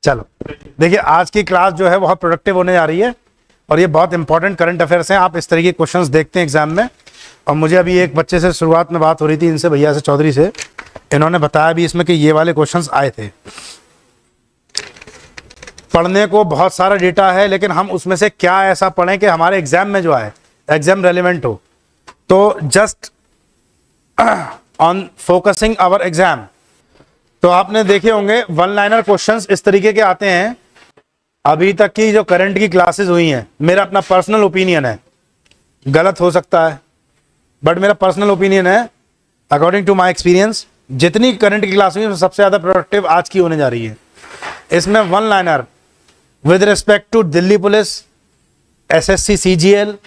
चलो देखिए, आज की क्लास जो है बहुत प्रोडक्टिव होने जा रही है और ये बहुत इंपॉर्टेंट करंट अफेयर्स हैं। आप इस तरीके के क्वेश्चंस देखते हैं एग्जाम में। और मुझे अभी एक बच्चे से शुरुआत में बात हो रही थी, इनसे, भैया से, चौधरी से, इन्होंने बताया भी इसमें कि ये वाले क्वेश्चंस आए थे। पढ़ने को बहुत सारा डेटा है, लेकिन हम उसमें से क्या ऐसा पढ़ें कि हमारे एग्जाम में जो आए एग्जाम रेलिवेंट हो। तो just on focusing our exam, तो आपने देखे होंगे वन लाइनर क्वेश्चंस इस तरीके के आते हैं। अभी तक की जो करंट की क्लासेस हुई हैं, मेरा अपना पर्सनल ओपिनियन है, गलत हो सकता है, बट मेरा पर्सनल ओपिनियन है, अकॉर्डिंग टू माय एक्सपीरियंस, जितनी करंट की क्लास हुई सबसे ज्यादा प्रोडक्टिव आज की होने जा रही है। इसमें one liner with respect to Delhi police, SSC CGL,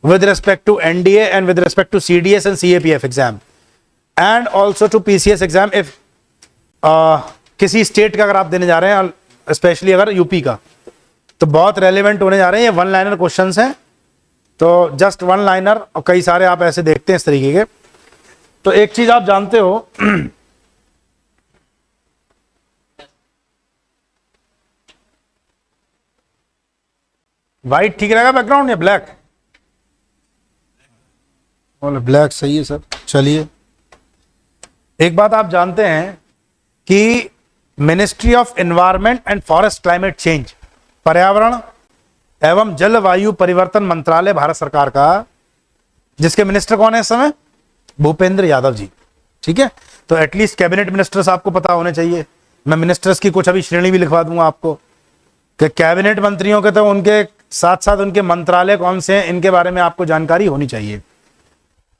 with respect to NDA and with respect to CDS and CAPF exam and also to PCS exam if किसी स्टेट का अगर आप देने जा रहे हैं, स्पेशली अगर यूपी का, तो बहुत रेलिवेंट होने जा रहे हैं। ये वन लाइनर क्वेश्चंस हैं, तो जस्ट वन लाइनर, और कई सारे आप ऐसे देखते हैं इस तरीके के। तो एक चीज आप जानते हो, व्हाइट ठीक रहेगा बैकग्राउंड या ब्लैक? ब्लैक सही है सर। चलिए, एक बात आप जानते हैं कि ministry of environment and forest climate change, पर्यावरण एवं जलवायु परिवर्तन मंत्रालय भारत सरकार का, जिसके मिनिस्टर कौन है इस समय? भूपेंद्र यादव जी। ठीक है, तो एटलीस्ट कैबिनेट मिनिस्टर्स आपको पता होने चाहिए। मैं मिनिस्टर्स की कुछ अभी श्रेणी भी लिखवा दूंगा आपको कि कैबिनेट मंत्रियों के, तो उनके साथ साथ उनके मंत्रालय कौन से हैं, इनके बारे में आपको जानकारी होनी चाहिए।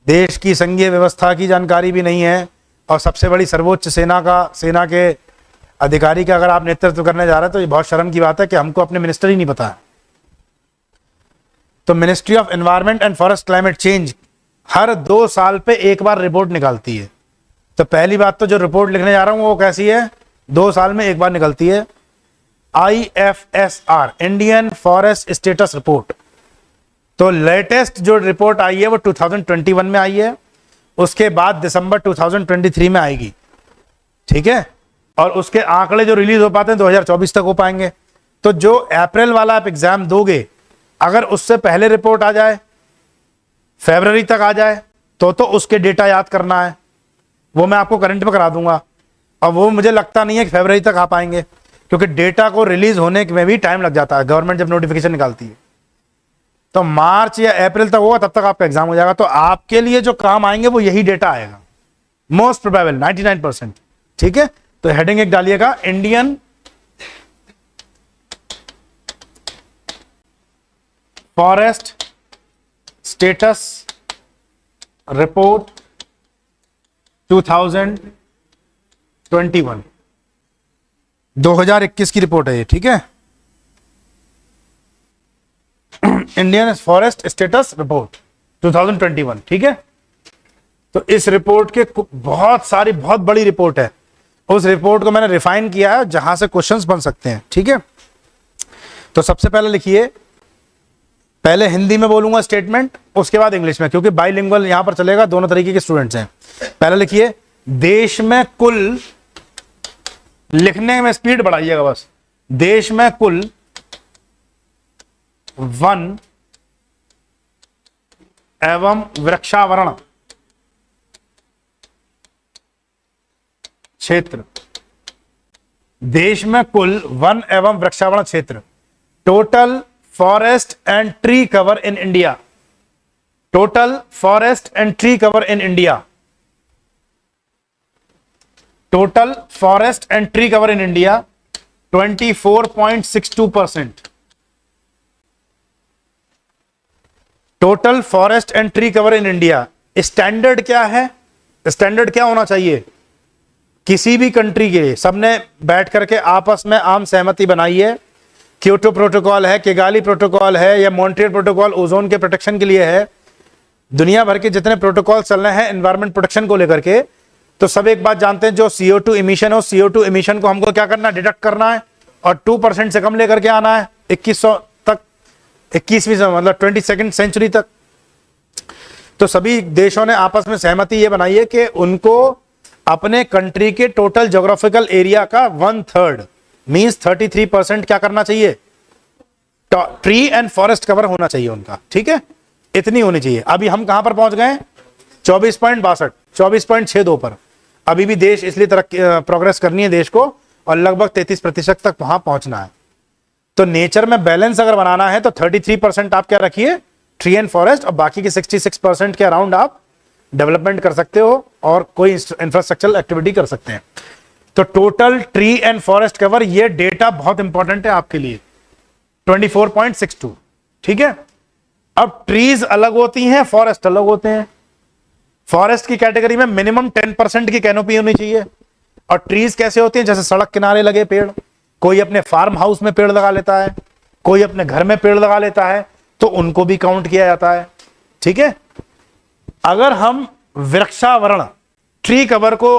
देश की संघीय व्यवस्था की जानकारी भी नहीं है, और सबसे बड़ी सर्वोच्च सेना के अधिकारी का अगर आप नेतृत्व करने जा रहे हैं, तो ये बहुत शर्म की बात है कि हमको अपने मिनिस्टर ही नहीं पता है। तो ministry of environment and forest climate change हर 2 साल पे एक बार रिपोर्ट निकालती है। तो पहली बात तो जो रिपोर्ट लिखने जा रहा हूं वो कैसी है? 2 साल में एक बार निकलती है। IFSR, Indian forest status report. तो लेटेस्ट जो रिपोर्ट आई है वो 2021 में आई है, उसके बाद दिसंबर 2023 में आएगी। ठीक है, और उसके आंकड़े जो रिलीज हो पाते हैं 2024 तक हो पाएंगे। तो जो अप्रैल वाला आप एग्जाम दोगे, अगर उससे पहले रिपोर्ट आ जाए, फरवरी तक आ जाए, तो उसके डेटा याद करना है। वो मैं आपको करंट में करा दूंगा, और वो मुझे लगता नहीं है कि फरवरी तक आ पाएंगे, क्योंकि डेटा को रिलीज होने में भी टाइम लग जाता है, गवर्नमेंट जब नोटिफिकेशन निकालती है। तो मार्च या अप्रैल तक होगा, तब तक आपका एग्जाम हो जाएगा। तो आपके लिए जो काम आएंगे वो यही डेटा आएगा, मोस्ट प्रोबेबल 99%। ठीक है, तो हेडिंग एक डालिएगा, इंडियन फॉरेस्ट स्टेटस रिपोर्ट 2021, 2021 की रिपोर्ट है ये। ठीक है, इंडियन फॉरेस्ट स्टेटस रिपोर्ट 2021। ठीक है, तो इस रिपोर्ट के बहुत बड़ी रिपोर्ट है। उस रिपोर्ट को मैंने रिफाइन किया है, जहां से क्वेश्चंस बन सकते हैं। ठीक है, तो सबसे पहले लिखिए, पहले हिंदी में बोलूंगा स्टेटमेंट, उसके बाद इंग्लिश में, क्योंकि बाइलिंगुअल यहां पर चलेगा, दोनों तरीके के स्टूडेंट्स हैं। पहले लिखिए, देश में कुल, लिखने में स्पीड बढ़ाइएगा बस, देश में कुल वन एवं वृक्षावरण क्षेत्र, देश में कुल वन एवं वृक्षावरण क्षेत्र, total forest and tree cover in India, total forest and tree cover in India, total forest and tree cover in India 24.62%। Total forest and tree cover in India. Standard क्या है? Standard क्या होना चाहिए किसी भी country के लिए? सबने बैठ करके आपस में आम सहमति बनाई है। क्योटो प्रोटोकॉल है, किगाली प्रोटोकॉल है, या मॉन्ट्रियल प्रोटोकॉल ओजोन के प्रोटेक्शन के लिए है। दुनिया भर के जितने प्रोटोकॉल चल रहे हैं एनवायरमेंट प्रोटेक्शन को लेकर के, तो सब एक बात जानते हैं, जो CO2 इमिशन हो, CO2 इमिशन को हमको क्या करना है? डिडक्ट करना है, और 2% से कम लेकर के आना है 2100 तक, 21वीं मतलब 22nd सेंचुरी तक। तो सभी देशों ने आपस में सहमति ये बनाई है कि उनको अपने कंट्री के टोटल ज्योग्राफिकल एरिया का 1/3 मीन्स 33% क्या करना चाहिए, ट्री एंड फॉरेस्ट कवर होना चाहिए उनका, ठीक है, इतनी होनी चाहिए। अभी हम कहां पर पहुंच गए, 24.62, 24.62 पर। अभी भी देश इसलिए तरक्की प्रोग्रेस करनी है देश को, और लगभग 33% तक वहां पहुंचना है। तो नेचर में बैलेंस अगर बनाना है तो 33% आप क्या रखिए, ट्री एंड फॉरेस्ट, और बाकी के 66% के अराउंड आप डेवलपमेंट कर सकते हो और कोई इंफ्रास्ट्रक्चरल एक्टिविटी कर सकते हैं। तो total tree and forest cover, ये डेटा बहुत इंपॉर्टेंट है आपके लिए, 24.62, ठीक है। अब ट्रीज अलग होती हैं, फॉरेस्ट अलग होते हैं। फॉरेस्ट की कैटेगरी में मिनिमम 10% की कैनोपी होनी चाहिए। और ट्रीज कैसे होती हैं, जैसे सड़क किनारे लगे पेड़, कोई अपने फार्म हाउस में पेड़ लगा लेता है, कोई अपने घर में पेड़ लगा लेता है, तो उनको भी काउंट किया जाता है, ठीक है। अगर हम वृक्षावरण, ट्री कवर को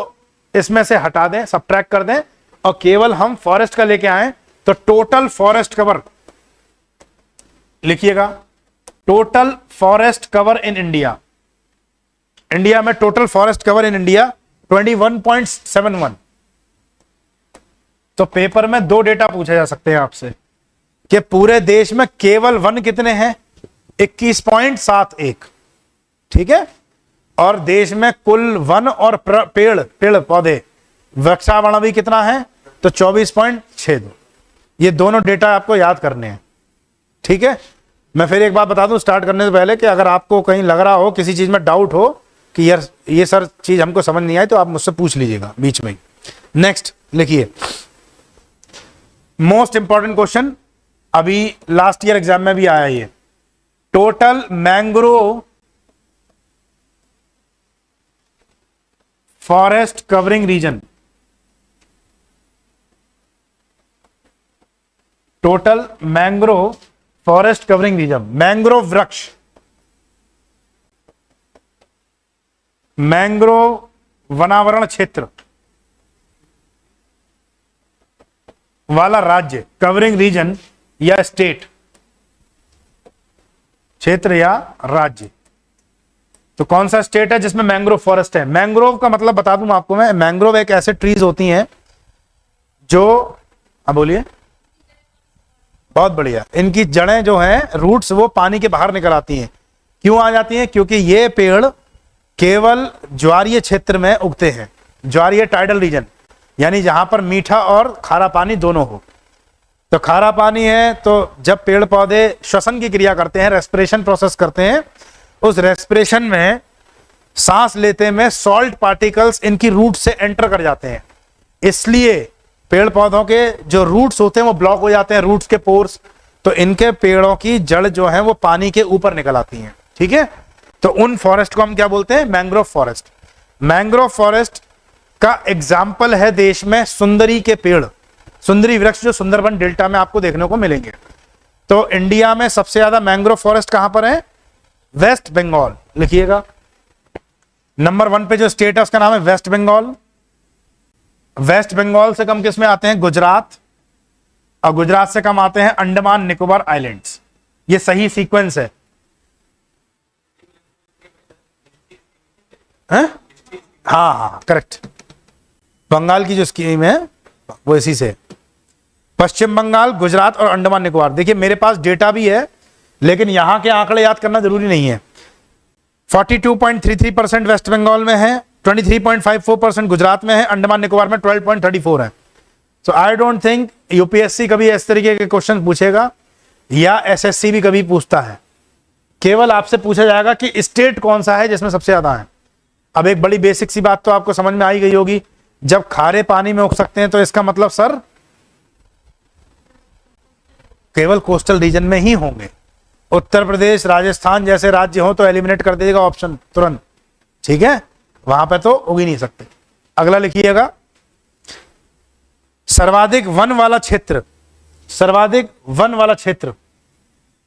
इसमें से हटा दें, सबट्रैक्ट कर दें, और केवल हम फॉरेस्ट का लेके आए, तो टोटल फॉरेस्ट कवर लिखिएगा, total forest cover in India, India में total forest cover in India 21.71। तो पेपर में दो डेटा पूछे जा सकते हैं आपसे कि पूरे देश में केवल वन कितने हैं, 21.71, ठीक है। और देश में कुल वन और पेड़ पौधे, वृक्षावरण भी कितना है, तो 24.62। ये दोनों डेटा आपको याद करने हैं, ठीक है। मैं फिर एक बात बता दूं स्टार्ट करने से पहले कि अगर आपको कहीं लग रहा हो, किसी चीज में डाउट हो कि यार ये सर चीज हमको समझ नहीं आई, तो आप मुझसे पूछ लीजिएगा बीच में ही। नेक्स्ट लिखिए, मोस्ट इंपॉर्टेंट क्वेश्चन, अभी लास्ट ईयर एग्जाम में भी आया ये, total mangrove forest covering region, total mangrove forest covering region, mangrove वृक्ष, मैंग्रोव वनावरण क्षेत्र वाला राज्य, कवरिंग रीजन या स्टेट, क्षेत्र या राज्य। तो कौन सा स्टेट है जिसमें मैंग्रोव फॉरेस्ट है? मैंग्रोव का मतलब बता दूं आपको मैं, मैंग्रोव एक ऐसे ट्रीज होती हैं जो, अब बोलिए, बहुत बढ़िया, इनकी जड़ें जो हैं, रूट्स, वो पानी के बाहर निकल आती हैं। क्यों आ जाती हैं? क्योंकि ये पेड़ केवल ज्वारीय क्षेत्र में उगते हैं, ज्वारीय टाइडल रीजन, यानी जहां पर मीठा और खारा पानी दोनों हो। तो खारा पानी है तो जब पेड़ पौधे श्वसन की क्रिया करते हैं, रेस्पिरेशन प्रोसेस करते हैं, उस रेस्पिरेशन में सांस लेते में सॉल्ट पार्टिकल्स इनकी रूट से एंटर कर जाते हैं, इसलिए पेड़ पौधों के जो रूट्स होते हैं वो ब्लॉक हो जाते हैं, रूट्स के पोर्स। तो इनके पेड़ों की जड़ जो है वो पानी के ऊपर निकल आती हैं, ठीक है। तो उन फॉरेस्ट को हम क्या बोलते हैं? Mangrove forest. मैंग्रोव फॉरेस्ट का एग्जाम्पल है देश में सुंदरी के पेड़, सुंदरी वृक्ष, जो सुंदरबन डेल्टा में आपको देखने को मिलेंगे। तो इंडिया में सबसे ज्यादा मैंग्रोव फॉरेस्ट कहां पर है? वेस्ट बंगाल, लिखिएगा। नंबर 1 पे जो स्टेट है उसका नाम है वेस्ट बंगाल। वेस्ट बंगाल से कम किसमें आते हैं? गुजरात, और गुजरात से कम आते हैं अंडमान निकोबार आइलैंड्स। ये सही सीक्वेंस है, हाँ हाँ करेक्ट। बंगाल की जो स्कीम है वो इसी से, पश्चिम बंगाल, गुजरात और अंडमान निकोबार। देखिए मेरे पास डेटा भी है, लेकिन यहां के आंकड़े याद करना जरूरी नहीं है। 42.33% वेस्ट बंगाल में है, 23.54% गुजरात में है, अंडमान निकोबार में 12.34 है। सो आई डोंट थिंक यूपीएससी कभी इस तरीके के क्वेश्चन पूछेगा, या एसएससी भी कभी पूछता है। केवल आपसे पूछा जाएगा कि स्टेट कौन सा है जिसमें सबसे ज्यादा है। अब एक बड़ी बेसिक सी बात तो आपको समझ में आई गई होगी, जब खारे पानी में उग सकते हैं तो इसका मतलब सर केवल कोस्टल रीजन में ही होंगे। उत्तर प्रदेश, राजस्थान जैसे राज्य हो तो एलिमिनेट कर देगा ऑप्शन तुरंत, ठीक है, वहां पे तो उग ही नहीं सकते। अगला लिखिएगा, सर्वाधिक वन वाला क्षेत्र, सर्वाधिक वन वाला क्षेत्र,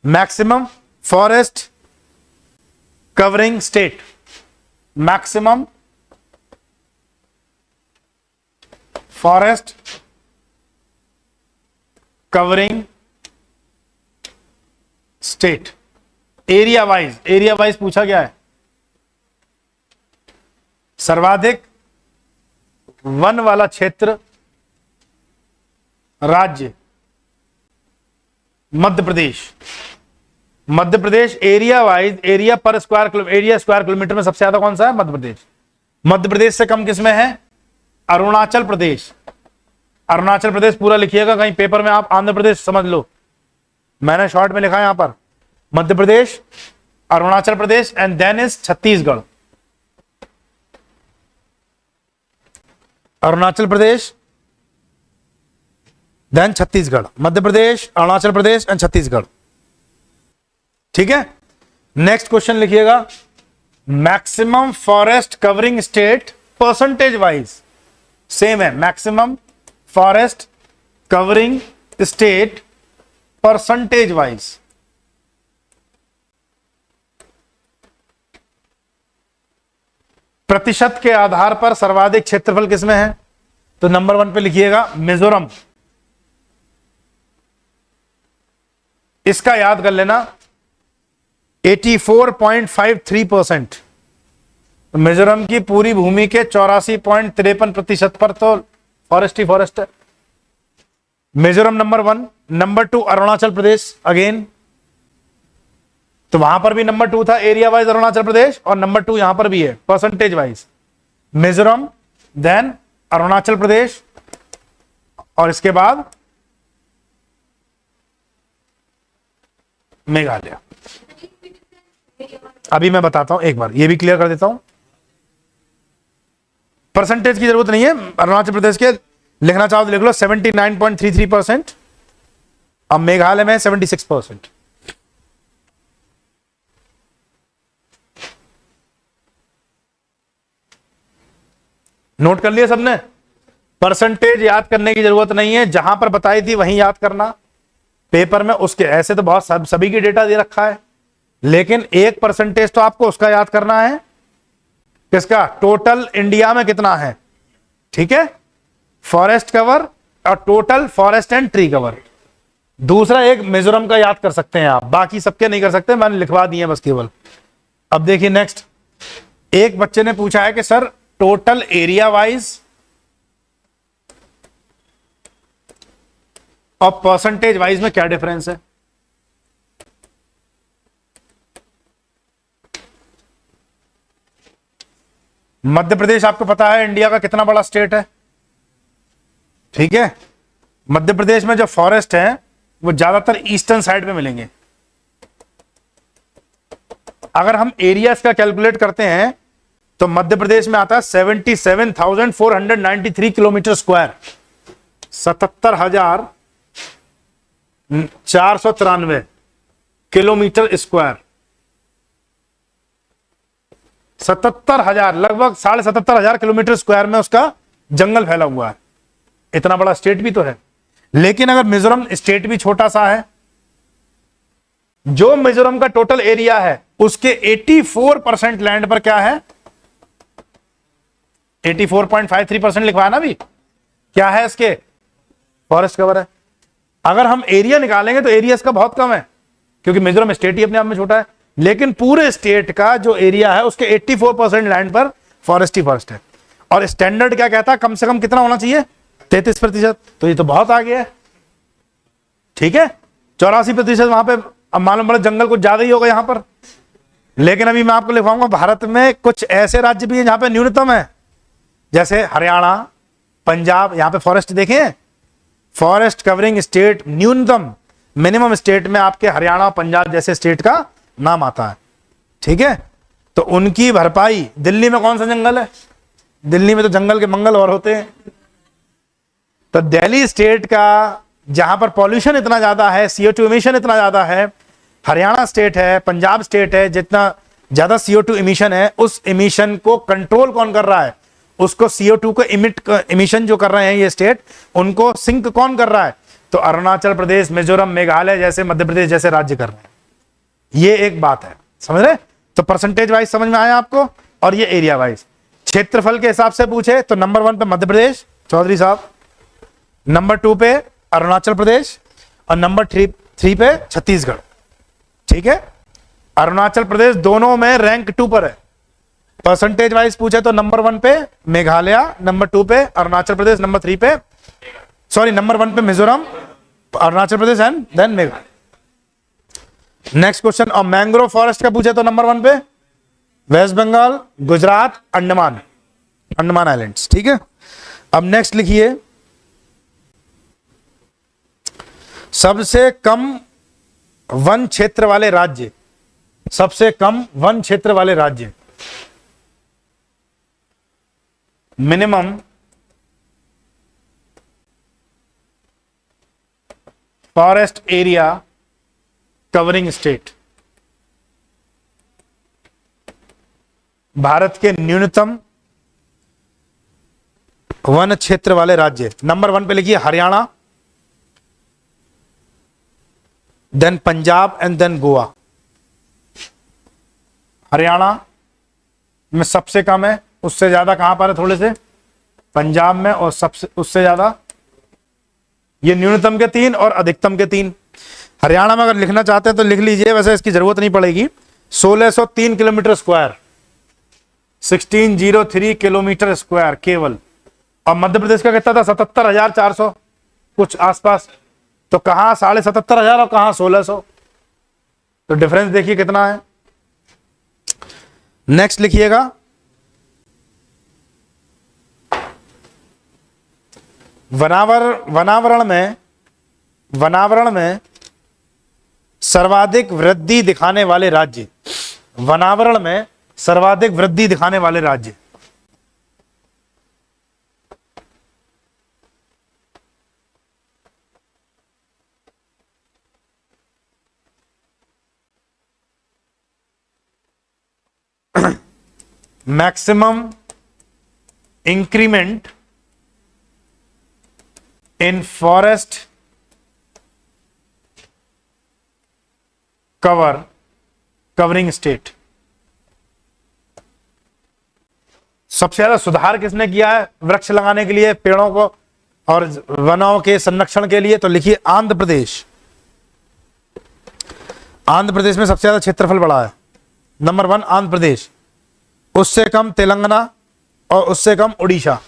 maximum forest covering state, maximum forest covering state. Area wise, area wise पूछा गया है। सर्वाधिक वन वाला क्षेत्र राज्य Madhya Pradesh. Madhya Pradesh area wise, area पर स्क्वायर किलोमीटर में सबसे ज्यादा कौन सा है? मध्य प्रदेश। मध्य प्रदेश से कम किसमें है? अरुणाचल प्रदेश। अरुणाचल प्रदेश पूरा लिखिएगा, कहीं पेपर में आप आंध्र प्रदेश समझ लो, मैंने शॉर्ट में लिखा है यहां पर Madhya Pradesh, Arunachal Pradesh and then is Chhattisgarh. Arunachal Pradesh then Chhattisgarh, Madhya Pradesh, Arunachal Pradesh and Chhattisgarh. ठीक है, नेक्स्ट क्वेश्चन लिखिएगा, maximum forest covering state percentage wise. Same है, maximum forest covering state percentage wise. प्रतिशत के आधार पर सर्वाधिक क्षेत्रफल किसमें है? तो नंबर 1 पे लिखिएगा मिजोरम। इसका याद कर लेना 84.53%। मिजोरम की पूरी भूमि के 84.53% पर तो फॉरेस्ट ही फॉरेस्ट है। Mizoram number 1। Number 2 Arunachal Pradesh again, तो वहां पर भी नंबर 2 था एरिया वाइज अरुणाचल प्रदेश, और नंबर 2 यहां पर भी है percentage wise. Mizoram then Arunachal Pradesh, और इसके बाद मेघालय। अभी मैं बताता हूं, एक बार ये भी क्लियर कर देता हूं। परसेंटेज की जरूरत नहीं है, अरुणाचल प्रदेश के लिखना चाहो तो लिख लो 79.33%, अब मेघालय में 76%। नोट कर लिया सबने? परसेंटेज याद करने की जरूरत नहीं है, जहां पर बताई थी वहीं याद करना पेपर में। उसके ऐसे तो बहुत सभी की डेटा दे रखा है, लेकिन एक परसेंटेज तो आपको उसका याद करना है, किसका? टोटल इंडिया में कितना है। ठीक है, फॉरेस्ट कवर और total forest and tree cover. दूसरा एक मिजोरम का याद कर सकते हैं आप, बाकी सबके नहीं कर सकते, मैंने लिखवा दिए बस केवल। अब देखिए नेक्स्ट, एक बच्चे ने पूछा है कि सर टोटल एरिया वाइज और परसेंटेज वाइज में क्या डिफरेंस है? मध्य प्रदेश आपको पता है इंडिया का कितना बड़ा स्टेट है। ठीक है, मध्य प्रदेश में जो फॉरेस्ट है वो ज्यादातर ईस्टर्न साइड में मिलेंगे। अगर हम एरियाज का कैलकुलेट करते हैं तो मध्य प्रदेश में आता है 77,493 किलोमीटर स्क्वायर, 77,493 किलोमीटर स्क्वायर, 77,000, लगभग 77,500 किलोमीटर स्क्वायर में उसका जंगल फैला हुआ है। इतना बड़ा स्टेट भी तो है। लेकिन अगर मिजोरम स्टेट भी छोटा सा है, जो मिजोरम का टोटल एरिया है उसके 84% लैंड पर क्या है? 84.53% लिखवाया ना भी, क्या है इसके? फॉरेस्ट कवर है। अगर हम एरिया निकालेंगे तो एरिया इसका बहुत कम है, क्योंकि मिजोरम स्टेट ही अपने आप में छोटा है, लेकिन पूरे स्टेट का जो एरिया है उसके 84% लैंड पर फॉरेस्ट ही फॉरेस्ट है। और स्टैंडर्ड क्या कहता है? कम से कम कितना होना चाहिए? 33%। तो ये तो बहुत आगे है। ठीक है, 84% वहां पे, अब मालूम पड़ा जंगल कुछ ज्यादा ही होगा यहां पर। लेकिन अभी मैं आपको लिखवाऊंगा भारत में कुछ ऐसे राज्य भी हैं जहां पे न्यूनतम है, जैसे हरियाणा, पंजाब, यहां पे फॉरेस्ट देखें, फॉरेस्ट कवरिंग स्टेट न्यूनतम मिनिमम स्टेट में आपके हरियाणा, पंजाब जैसे स्टेट का नाम आता है। ठीक है, तो उनकी भरपाई, दिल्ली में कौन सा जंगल है? दिल्ली में तो जंगल के मंगल और होते हैं। तो दिल्ली स्टेट का जहां पर पॉल्यूशन इतना ज्यादा है, CO2 इमिशन इतना ज्यादा है, हरियाणा स्टेट है, पंजाब स्टेट है, जितना ज्यादा CO2 इमिशन है, उस इमिशन को कंट्रोल कौन कर रहा है? उसको CO2 को इमिशन जो कर रहे हैं ये स्टेट, उनको सिंक कौन कर रहा है? तो अरुणाचल प्रदेश, मिजोरम, मेघालय जैसे, मध्य प्रदेश जैसे राज्य कर रहे हैं। ये एक बात है, समझ रहे? तो परसेंटेज वाइज समझ में आया आपको, और ये एरिया वाइज। क्षेत्रफल के हिसाब से पूछे तो नंबर 1 पे मध्य प्रदेश, चौधरी साहब, नंबर 2 पे अरुणाचल प्रदेश, और नंबर 3 पे छत्तीसगढ़। ठीक है, अरुणाचल प्रदेश दोनों में रैंक 2 पर है। परसेंटेज वाइज पूछे तो नंबर 1 पे मेघालय, नंबर 2 पे अरुणाचल प्रदेश, नंबर 3 पे सॉरी, नंबर 1 पे Mizoram, Arunachal Pradesh and then Meghalaya. Next question, और मैंग्रोव फॉरेस्ट का पूछे तो नंबर 1 पे वेस्ट बंगाल, गुजरात, अंडमान, अंडमान आइलैंड्स। ठीक है, अब नेक्स्ट लिखिए, सबसे कम वन क्षेत्र वाले राज्य, सबसे कम वन क्षेत्र वाले राज्य, minimum forest area covering state, Bharat के न्यूनतम वन क्षेत्र वाले राज्य। नंबर 1 पे लिखिए Haryana, then Punjab and then Goa. Haryana में सबसे कम है, उससे ज्यादा कहां पर है, थोड़े से पंजाब में, और सबसे उससे ज्यादा ये न्यूनतम के 3 और अधिकतम के 3। हरियाणा में अगर लिखना चाहते हैं तो लिख लीजिए, वैसे इसकी जरूरत नहीं पड़ेगी। 1603 किलोमीटर स्क्वायर, 1603 किलोमीटर स्क्वायर केवल। और मध्य प्रदेश का कितना था, 77,400 कुछ आसपास। तो कहां 77,500 और कहां 1600, तो डिफरेंस देखिए कितना है। नेक्स्ट लिखिएगा, वनावरण में सर्वाधिक वृद्धि दिखाने वाले राज्य, वनावरण में सर्वाधिक वृद्धि दिखाने वाले राज्य, maximum increment in forest covering state. सबसे ज्यादा सुधार किसने किया है वृक्ष लगाने के लिए, पेड़ों को और वनों के संरक्षण के लिए, तो लिखिए आंध्र प्रदेश। आंध्र प्रदेश में सबसे ज्यादा क्षेत्रफल बढ़ा है, नंबर 1 आंध्र प्रदेश, उससे कम तेलंगाना और उससे कम उड़ीसा।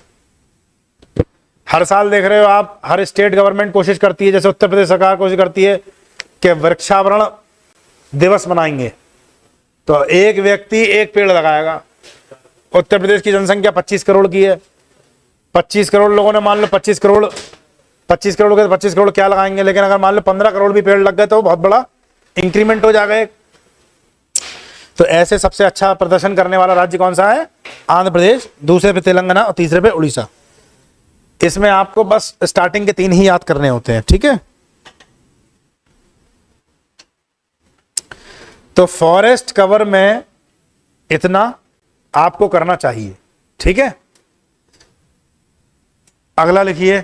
हर साल देख रहे हो आप, हर स्टेट गवर्नमेंट कोशिश करती है, जैसे उत्तर प्रदेश सरकार कोशिश करती है कि वृक्षावरण दिवस मनाएंगे, तो एक व्यक्ति एक पेड़ लगाएगा। उत्तर प्रदेश की जनसंख्या 25 करोड़ की है, 25 करोड़ लोगों ने मान लो 25 करोड़ के 25 करोड़ क्या लगाएंगे, लेकिन अगर मान लो 15 करोड़ भी पेड़ लग गए तो बहुत बड़ा इंक्रीमेंट हो जाएगा। तो ऐसे सबसे अच्छा प्रदर्शन करने वाला राज्य कौन सा है, आंध्र प्रदेश, दूसरे पे तेलंगाना और तीसरे पे उड़ीसा। इसमें आपको बस स्टार्टिंग के 3 ही याद करने होते हैं, ठीक है। तो फॉरेस्ट कवर में इतना आपको करना चाहिए, ठीक है। अगला लिखिए,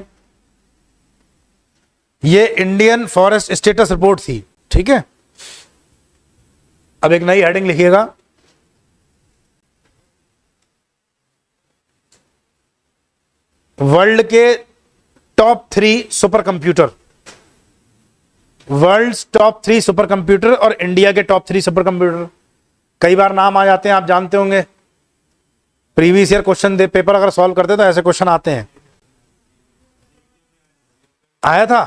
ये इंडियन फॉरेस्ट स्टेटस रिपोर्ट थी, ठीक है। अब एक नई हेडिंग लिखिएगा, वर्ल्ड के top 3 super computer, world top 3 super computer और इंडिया के टॉप 3 सुपर कंप्यूटर। कई बार नाम आ जाते हैं, आप जानते होंगे, प्रीवियस ईयर क्वेश्चन दे पेपर अगर सॉल्व करते तो ऐसे क्वेश्चन आते हैं। आया था?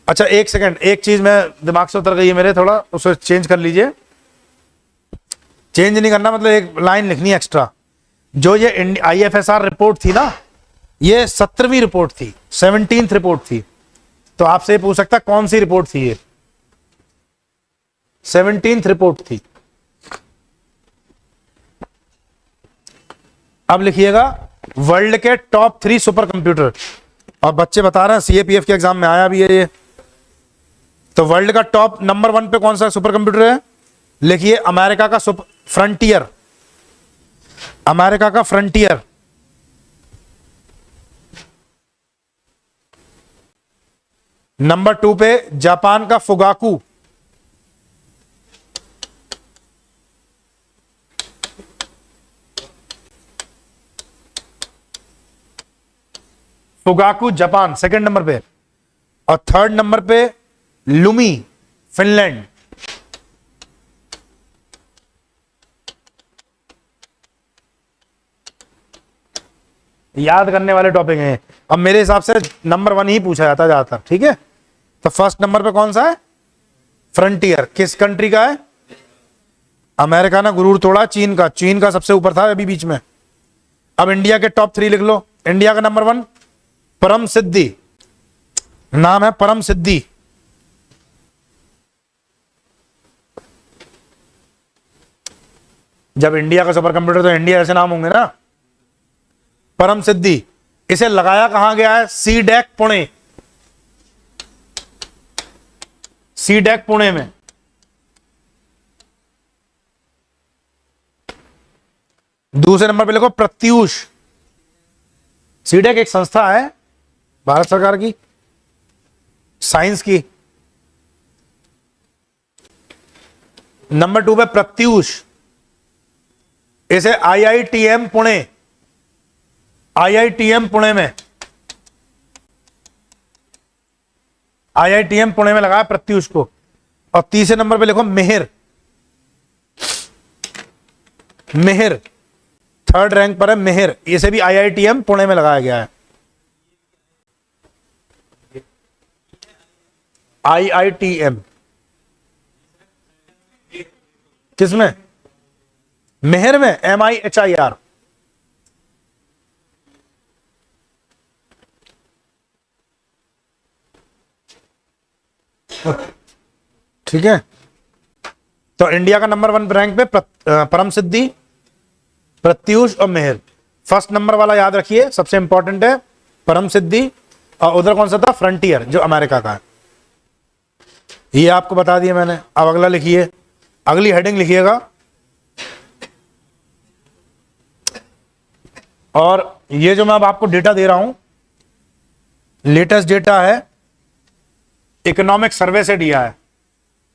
अच्छा एक सेकंड, एक चीज मैं दिमाग से उतर गई है मेरे, थोड़ा उसे चेंज कर लीजिए। चेंज नहीं करना, मतलब एक लाइन लिखनी है एक्स्ट्रा। जो ये IFSR रिपोर्ट थी ना, ये 17वीं रिपोर्ट थी, 17th रिपोर्ट थी। तो आपसे ये पूछ सकता कौन सी रिपोर्ट थी ये, 17th रिपोर्ट थी। अब लिखिएगा वर्ल्ड के टॉप 3 सुपर कंप्यूटर, और बच्चे बता रहे हैं CAPF के एग्जाम में आया भी है ये। तो वर्ल्ड का टॉप नंबर 1 पे कौन सा सुपर कंप्यूटर है, लिखिए अमेरिका का फ्रंटियर, अमेरिका का फ्रंटियर। नंबर 2 पे जापान का Fugaku, Fugaku Japan second number पे, और थर्ड नंबर पे लुमी फिनलैंड। याद करने वाले टॉपिक हैं। अब मेरे हिसाब से नंबर 1 ही पूछा जाता है ज्यादातर, ठीक है। तो फर्स्ट नंबर पे कौन सा है? फ्रंटियर। किस कंट्री का है? अमेरिका ने गुरूर तोड़ा चीन का। चीन का सबसे ऊपर था अभी बीच में। अब इंडिया के टॉप 3 लिख लो। इंडिया का नंबर 1 परम सिद्धि, नाम है परम सिद्धि। जब इंडिया का सुपर कंप्यूटर तो इंडिया ऐसे नाम होंगे ना। परम सिद्धि। इसे लगाया कहां गया है? सीडैक पुणे। सीडैक पुणे में। दूसरे नंबर पे लिखो प्रत्यूष। सीडैक एक संस्था है भारत सरकार की, साइंस की। नंबर 2 पे प्रत्यूष। इसे आईआईटीएम पुणे, आईआईटीएम पुणे में, आईआईटीएम पुणे में लगाया प्रत्यूष को। और तीसरे नंबर पे लिखो मिहिर। मिहिर 3rd रैंक पर है मिहिर। इसे भी आईआईटीएम पुणे में लगाया गया है। आईआईटीएम किसमें? मिहिर में, MIHIR। ठीक है। तो इंडिया का नंबर 1 रैंक पे परम सिद्धि, प्रत्यूष और मिहिर। फर्स्ट नंबर वाला याद रखिए, सबसे इंपॉर्टेंट है परम सिद्धि। और उधर कौन सा था? फ्रंटियर, जो अमेरिका का है। ये आपको बता दिया मैंने। अब अगला लिखिए, अगली हेडिंग लिखिएगा। और ये जो मैं अब आपको डेटा दे रहा हूं, लेटेस्ट डेटा है, इकोनॉमिक सर्वे से दिया है।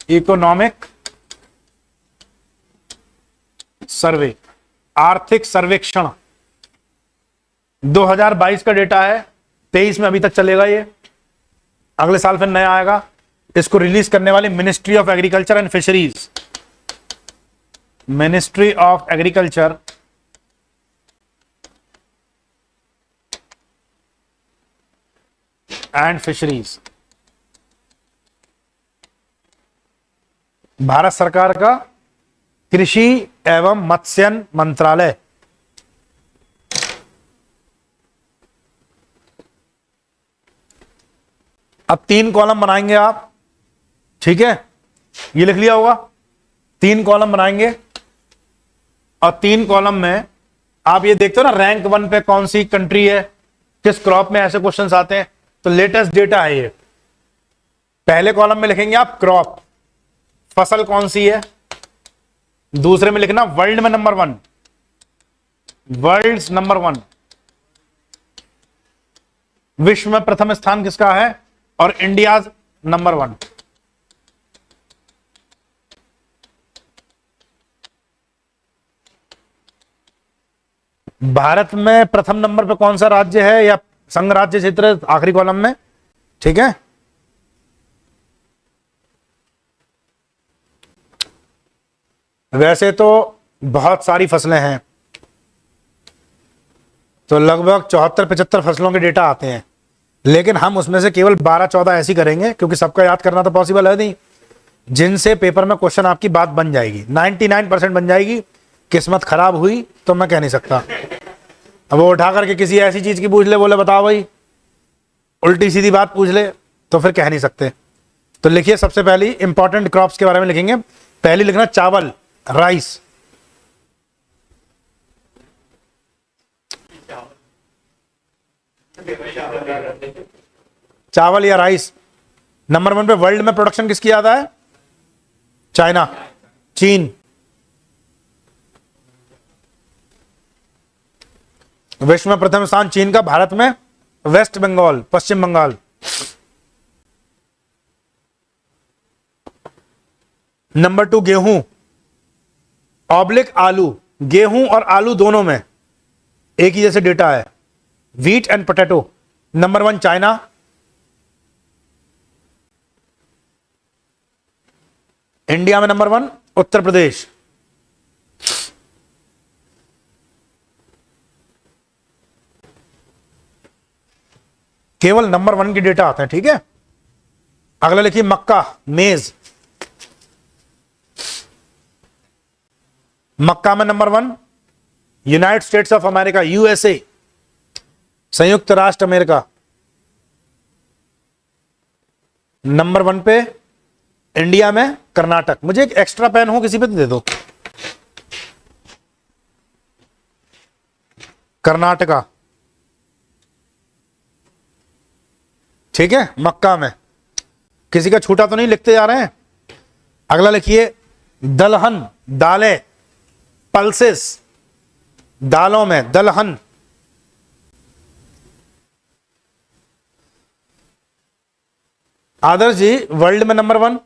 इकोनॉमिक सर्वे, आर्थिक सर्वेक्षण 2022 का डेटा है। 23 में अभी तक चलेगा ये, अगले साल फिर नया आएगा। इसको रिलीज करने वाली ministry of agriculture and fisheries, ministry of agriculture and fisheries, Bharat सरकार का कृषि एवं मत्स्यन मंत्रालय। अब 3 कॉलम बनाएंगे आप, ठीक है। ये लिख लिया होगा। 3 कॉलम बनाएंगे और 3 कॉलम में आप ये देखते हो ना, रैंक 1 पे कौन सी कंट्री है, किस क्रॉप में, ऐसे क्वेश्चंस आते हैं। तो लेटेस्ट डेटा है ये। पहले कॉलम में लिखेंगे आप क्रॉप, फसल कौन सी है। दूसरे में लिखना वर्ल्ड में नंबर 1, वर्ल्ड नंबर 1, विश्व में प्रथम स्थान किसका है, और इंडिया नंबर 1। भारत में प्रथम नंबर पे कौन सा राज्य है या संघ राज्य क्षेत्र, आखिरी कॉलम में, ठीक है। वैसे तो बहुत सारी फसलें हैं, तो लगभग 74-75 फसलों के डेटा आते हैं, लेकिन हम उसमें से केवल 12-14 ऐसी करेंगे, क्योंकि सबका याद करना तो पॉसिबल है नहीं, जिनसे पेपर में क्वेश्चन आपकी बात बन जाएगी। 99% बन जाएगी। किस्मत खराब हुई तो मैं कह नहीं सकता। अब वो उठा करके किसी ऐसी चीज की पूछ ले, बोले बताओ भाई, उल्टी सीधी बात पूछ ले, तो फिर कह नहीं सकते। तो लिखिए, सबसे पहली इंपॉर्टेंट क्रॉप्स के बारे में लिखेंगे। पहली लिखना चावल, राइस। चावल या राइस। नंबर 1 पे वर्ल्ड में प्रोडक्शन किसकी ज्यादा है? चाइना, चीन। विश्व में प्रथम स्थान चीन का, भारत में वेस्ट बंगाल, पश्चिम बंगाल। नंबर 2 गेहूं ऑब्लिक आलू, गेहूं और आलू दोनों में एक ही जैसे डेटा है, wheat and potato. Number 1 China, India में नंबर 1 उत्तर प्रदेश। केवल नंबर 1 के डेटा आते हैं, ठीक है। अगला लिखिए मक्का, मेज। मक्का में number 1, United states of America, USA, संयुक्त राष्ट्र अमेरिका। नंबर 1 पे इंडिया में कर्नाटक। मुझे एक एक्स्ट्रा पेन हो किसी पे तो दे दो। कर्नाटका, ठीक है, मक्का में। किसी का छूटा तो नहीं, लिखते जा रहे हैं। अगला लिखिए दलहन, दालें, पल्सेस, दालों में दलहन। आदर्श जी, वर्ल्ड में नंबर 1,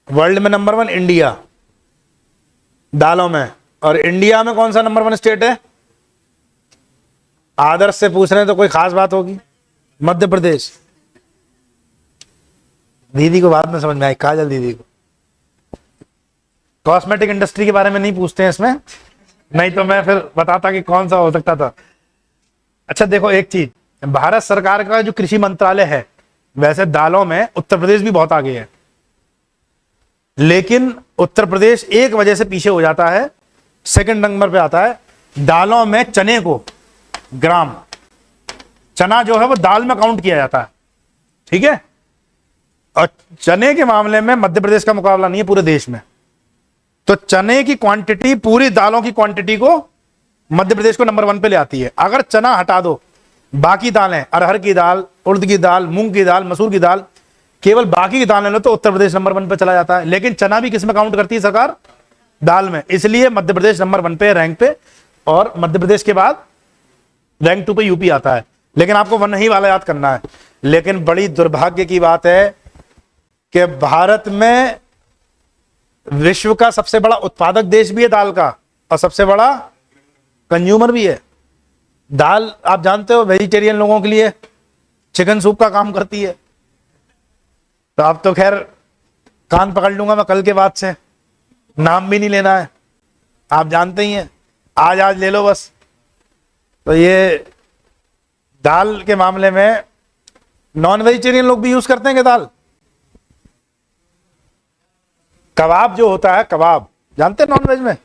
वर्ल्ड में नंबर 1 इंडिया, दालों में। और इंडिया में कौन सा नंबर 1 स्टेट है? आदर्श से पूछ रहे हैं तो कोई खास बात होगी। मध्य प्रदेश। दीदी को बाद में समझ में आई, काजल दीदी को। कॉस्मेटिक इंडस्ट्री के बारे में नहीं पूछते हैं इसमें, नहीं तो मैं फिर बताता कि कौन सा हो सकता था। अच्छा देखो एक चीज, भारत सरकार का जो कृषि मंत्रालय है, वैसे दालों में उत्तर प्रदेश भी बहुत आगे है, लेकिन उत्तर प्रदेश एक वजह से पीछे हो जाता है, सेकंड नंबर पे आता है। दालों में चने को, ग्राम, चना जो है वो दाल में काउंट किया जाता है, ठीक है। और चने के मामले में मध्य प्रदेश का मुकाबला नहीं है पूरे देश में। तो चने की क्वांटिटी पूरी दालों की क्वांटिटी को मध्य प्रदेश को नंबर 1 पे ले आती है। अगर चना हटा दो, बाकी दालें, अरहर की दाल, उड़द की दाल, मूंग की दाल, मसूर की दाल, केवल बाकी की दालें लो तो उत्तर प्रदेश नंबर 1 पे चला जाता है। लेकिन चना भी किस में काउंट करती है सरकार? दाल में। इसलिए मध्य प्रदेश नंबर 1 पे रैंक पे, और मध्य प्रदेश के बाद रैंक 2 पे यूपी आता है। लेकिन आपको 1 ही वाला याद करना है। लेकिन बड़ी दुर्भाग्य की बात है कि भारत में विश्व का सबसे बड़ा उत्पादक देश भी है दाल का, और सबसे बड़ा कंज्यूमर भी है। दाल आप जानते हो वेजिटेरियन लोगों के लिए चिकन सूप का काम करती है। तो अब तो खैर कान पकड़ लूंगा मैं कल के बाद से, नाम भी नहीं लेना है, आप जानते ही हैं, आज ले लो बस। तो ये दाल के मामले में नॉन वेजिटेरियन लोग भी यूज करते हैं कि दाल? कबाब जो होता है, कबाब जानते हैं नॉन वेज में,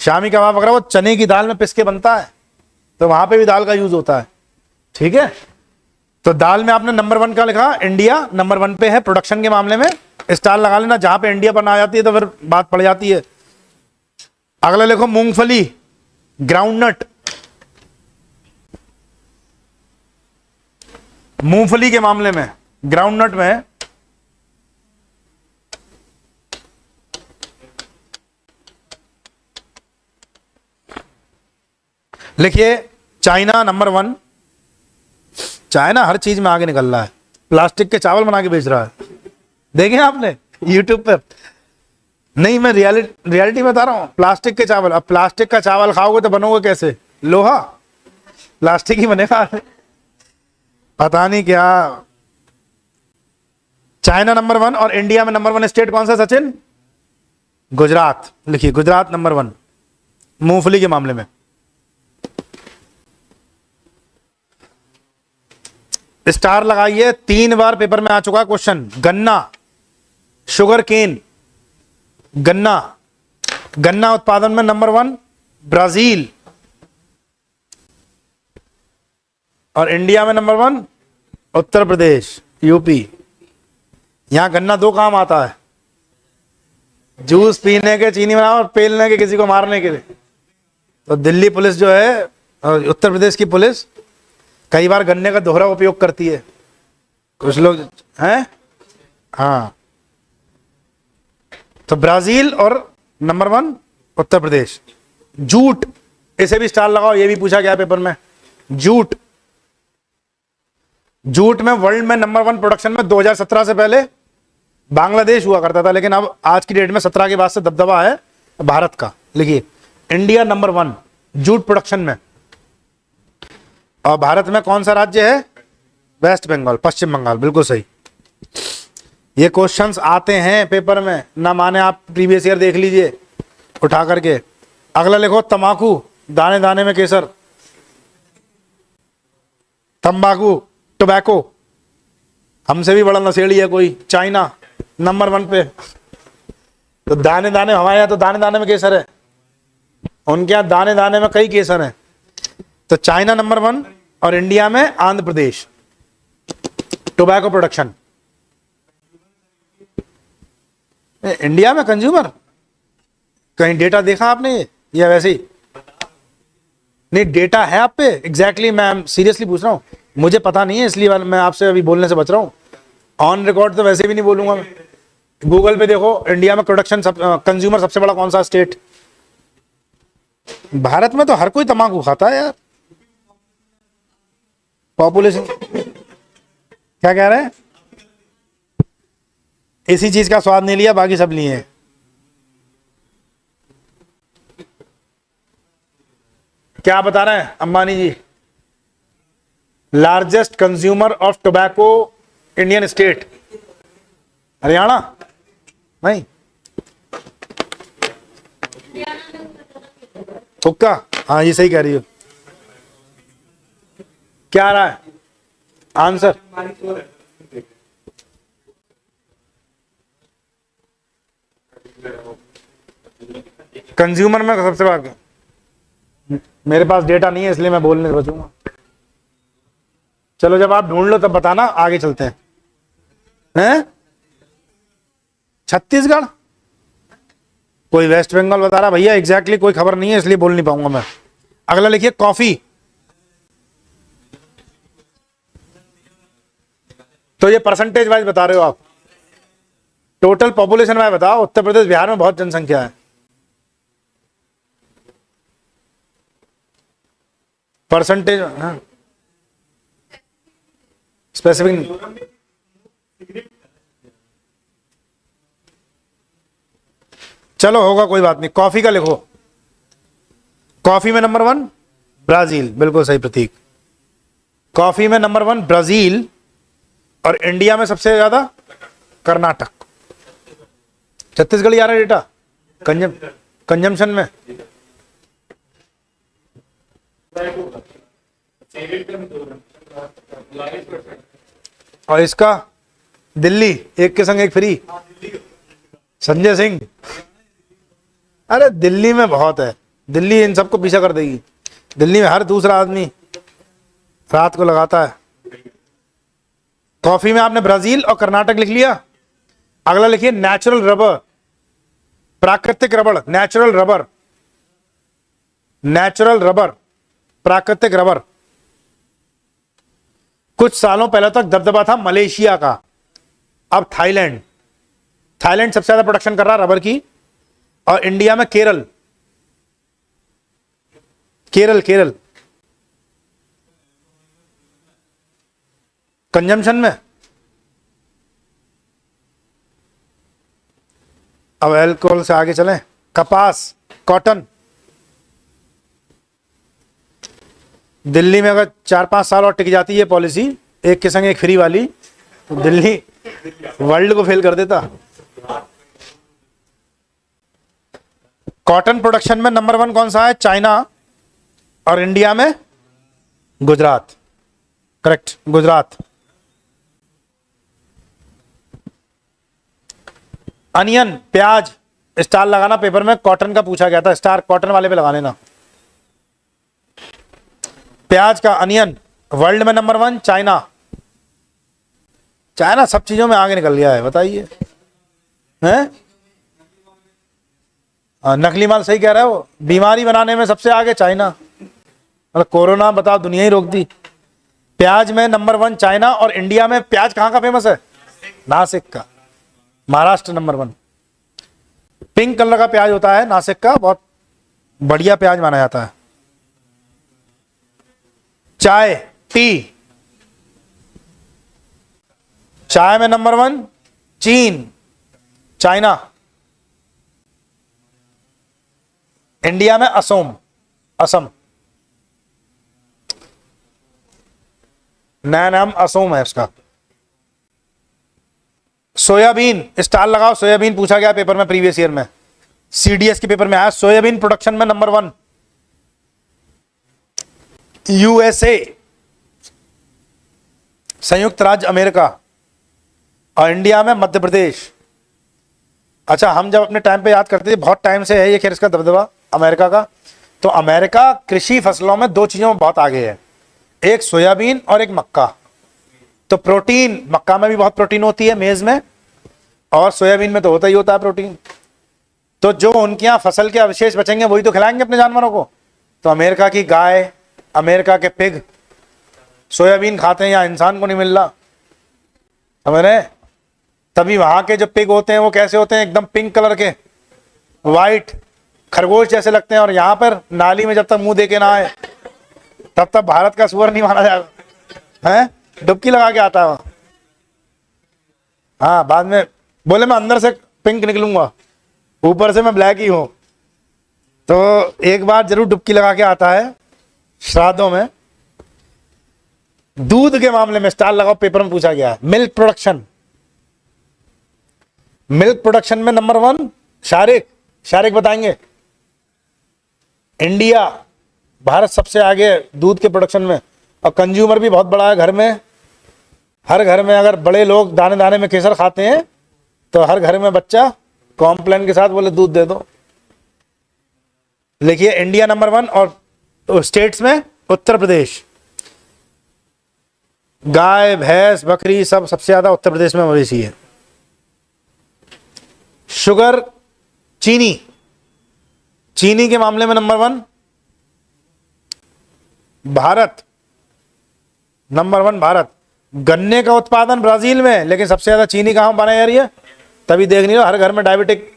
शामी कबाब वगैरह, वो चने की दाल में पिस के बनता है, तो वहां पे भी दाल का यूज होता है, ठीक है। तो दाल में आपने नंबर 1 का लिखा, इंडिया नंबर 1 पे है प्रोडक्शन के मामले में। स्टार लगा लेना, जहां पे इंडिया पर आ जाती है तो फिर बात पड़ जाती है। अगला लिखो मूंगफली, ग्राउंडनट। मूंगफली के मामले में, ग्राउंडनट में लिखिए चाइना नंबर 1। चाइना हर चीज में आगे निकल रहा है, प्लास्टिक के चावल बना के बेच रहा है, देखे आपने यूट्यूब पर? नहीं, मैं रियलिटी बता रहा हूं। प्लास्टिक के चावल, अब प्लास्टिक का चावल खाओगे तो बनोगे कैसे? लोहा, प्लास्टिक ही बनेगा, पता नहीं क्या। चाइना नंबर 1 और इंडिया में नंबर 1 स्टेट कौन सा सचिन? गुजरात। लिखिए गुजरात नंबर 1 मूंगफली के मामले में। स्टार लगाइए, 3 बार पेपर में आ चुका क्वेश्चन। गन्ना, शुगर केन, गन्ना, गन्ना उत्पादन में नंबर 1 ब्राजील, और इंडिया में नंबर 1 उत्तर प्रदेश, यूपी। यहां गन्ना 2 काम आता है, जूस पीने के, चीनी बनाओ, और पेलने के, किसी को मारने के लिए। तो दिल्ली पुलिस जो है, उत्तर प्रदेश की पुलिस कई बार गन्ने का दोहरा उपयोग करती है, कुछ लोग हैं। हाँ, तो ब्राजील और नंबर 1 उत्तर प्रदेश। जूट, इसे भी स्टार लगाओ, ये भी पूछा गया पेपर में। जूट, जूट में वर्ल्ड में नंबर 1 प्रोडक्शन में 2017 से पहले बांग्लादेश हुआ करता था, लेकिन अब आज की डेट में 17 के बाद से दबदबा है भारत का। लिखिए इंडिया नंबर 1 जूट प्रोडक्शन में। और भारत में कौन सा राज्य है? वेस्ट बंगाल, पश्चिम बंगाल, बिल्कुल सही। ये क्वेश्चंस आते हैं पेपर में, ना माने आप प्रीवियस ईयर देख लीजिए उठा करके। अगला लिखो तंबाकू, दाने दाने में केसर। तंबाकू, टोबैको, हमसे भी बड़ा नशेड़ी है कोई, चाइना नंबर 1 पे। तो दाने दाने, हमारे यहाँ तो दाने दाने में केसर है, उनके यहाँ दाने दाने में कई केसर है। तो चाइना नंबर 1 और इंडिया में Andhra Pradesh tobacco production. India में कंज्यूमर, कहीं डेटा देखा आपने या वैसे ही? नहीं, डेटा है आप पे एग्जैक्टली मैं सीरियसली पूछ रहा हूँ, मुझे पता नहीं है इसलिए मैं आपसे अभी बोलने से बच रहा हूँ। ऑन रिकॉर्ड तो वैसे भी नहीं बोलूंगा मैं। गूगल पे देखो, इंडिया में प्रोडक्शन कंज्यूमर सबसे बड़ा कौन सा स्टेट? भारत में तो हर कोई तंबाकू खाता है यार। पॉपुलेशन क्या कह रहे हैं? इसी चीज का स्वाद नहीं लिया, बाकी सब लिए हैं। क्या बता रहे हैं Ambani ji? Largest consumer of tobacco Indian state Haryana? नहीं, तुक्का? हाँ, ये सही कह रही हो। क्या आ रहा है आंसर? कंज्यूमर में सबसे बड़ा, मेरे पास डेटा नहीं है इसलिए मैं बोलने से बचूंगा। चलो जब आप ढूंढ लो तब बताना, आगे चलते हैं। छत्तीसगढ़? कोई वेस्ट बंगाल बता रहा भैया, एग्जैक्टली कोई खबर नहीं है इसलिए बोल नहीं पाऊंगा मैं। अगला लिखिए कॉफी। तो ये परसेंटेज वाइज बता रहे हो आप, टोटल पॉपुलेशन वाइज बताओ। उत्तर प्रदेश बिहार में बहुत जनसंख्या है। परसेंटेज, हाँ स्पेसिफिक नहीं। चलो होगा, कोई बात नहीं। कॉफी का लिखो। कॉफी में नंबर 1 ब्राजील, बिल्कुल सही प्रतीक। कॉफी में नंबर 1 ब्राजील, और इंडिया में सबसे ज्यादा कर्नाटक। छत्तीसगढ़ आ रहा है डेटा कंजम्पशन में। और इसका दिल्ली, एक के संग एक फ्री। संजय सिंह, अरे दिल्ली में बहुत है, दिल्ली इन सबको पीछा कर देगी। दिल्ली में हर दूसरा आदमी रात को लगाता है। कॉफी में आपने ब्राजील और कर्नाटक लिख लिया। अगला लिखिए नेचुरल रबर, प्राकृतिक rubber. Natural rubber, natural rubber, प्राकृतिक रबर। कुछ सालों पहले तक दबदबा था मलेशिया का, अब थाईलैंड। थाईलैंड सबसे ज्यादा प्रोडक्शन कर रहा है रबर की, और इंडिया में केरल। केरल केरल कंजम्पशन में। अब अल्कोहल से आगे चलें। कपास, कॉटन। दिल्ली में अगर 4-5 साल और टिक जाती है पॉलिसी, एक के संग एक फ्री वाली, तो दिल्ली वर्ल्ड को फेल कर देता। कॉटन प्रोडक्शन में नंबर 1 कौन सा है? चाइना, और इंडिया में गुजरात। करेक्ट, गुजरात। अनियन, प्याज, स्टार लगाना पेपर में, कॉटन का पूछा गया था, स्टार कॉटन वाले पे लगा लेना। प्याज का अनियन, वर्ल्ड में नंबर 1 चाइना। चाइना सब चीजों में आगे निकल गया है, बताइए हैं? नकली माल, सही कह रहा है वो, बीमारी बनाने में सबसे आगे चाइना। मतलब कोरोना बताओ दुनिया ही रोक दी। प्याज में नंबर 1 चाइना, और इंडिया में प्याज कहां का फेमस है? नासिक का। महाराष्ट्र नंबर 1। पिंक कलर का प्याज होता है नासिक का, बहुत बढ़िया प्याज माना जाता है। चाय, टी। चाय में नंबर 1 चीन, चाइना। इंडिया में असम, असम। नया नाम असम है उसका। सोयाबीन, स्टार लगाओ। सोयाबीन पूछा गया पेपर में प्रीवियस ईयर में, सीडीएस के पेपर में आया। सोयाबीन प्रोडक्शन में नंबर 1 यूएसए। संयुक्त राज्य अमेरिका, और इंडिया में मध्य प्रदेश। अच्छा, हम जब अपने टाइम पे याद करते थे, बहुत टाइम से है ये खैर इसका दबदबा अमेरिका का, तो अमेरिका कृषि फसलों में दो चीज़ों में बहुत आगे है, एक सोयाबीन और एक मक्का। तो प्रोटीन, मक्का में भी बहुत प्रोटीन होती है, मेज में, और सोयाबीन में तो होता ही होता है प्रोटीन। तो जो उनके यहाँ फसल के अवशेष बचेंगे वही तो खिलाएंगे अपने जानवरों को। तो अमेरिका की गाय, अमेरिका के पिग सोयाबीन खाते हैं, या इंसान को नहीं मिल रहा, समझ रहे? तभी वहां के जो पिग होते हैं वो कैसे होते हैं, एकदम पिंक कलर के, वाइट, खरगोश जैसे लगते हैं। और यहाँ पर नाली में जब तक मुंह दे के ना आए तब तक भारत का सुअर नहीं माना जाएगा, है? डुबकी लगा के आता है वहां। हाँ, बाद में बोले मैं अंदर से पिंक निकलूंगा, ऊपर से मैं ब्लैक ही हूं। तो एक बार जरूर डुबकी लगा के आता है श्राद्धों में। दूध के मामले में स्टार लगाओ, पेपर में पूछा गया है। मिल्क प्रोडक्शन, मिल्क प्रोडक्शन में नंबर 1 शारिक बताएंगे। इंडिया, भारत सबसे आगे है दूध के प्रोडक्शन में, और कंज्यूमर भी बहुत बड़ा है। घर में, हर घर में अगर बड़े लोग दाने दाने में केसर खाते हैं तो हर घर में बच्चा कॉम्प्लेन के साथ बोले दूध दे दो। लिखिए इंडिया नंबर 1, और स्टेट्स में उत्तर प्रदेश। गाय, भैंस, बकरी सब सबसे ज्यादा उत्तर प्रदेश में मवेशी है। शुगर, चीनी, चीनी के मामले में नंबर 1 भारत, नंबर 1 भारत। गन्ने का उत्पादन ब्राजील में, लेकिन सबसे ज्यादा चीनी कहां बनाई जा रही है? तभी देख नहीं रहा, हर घर में diabetic.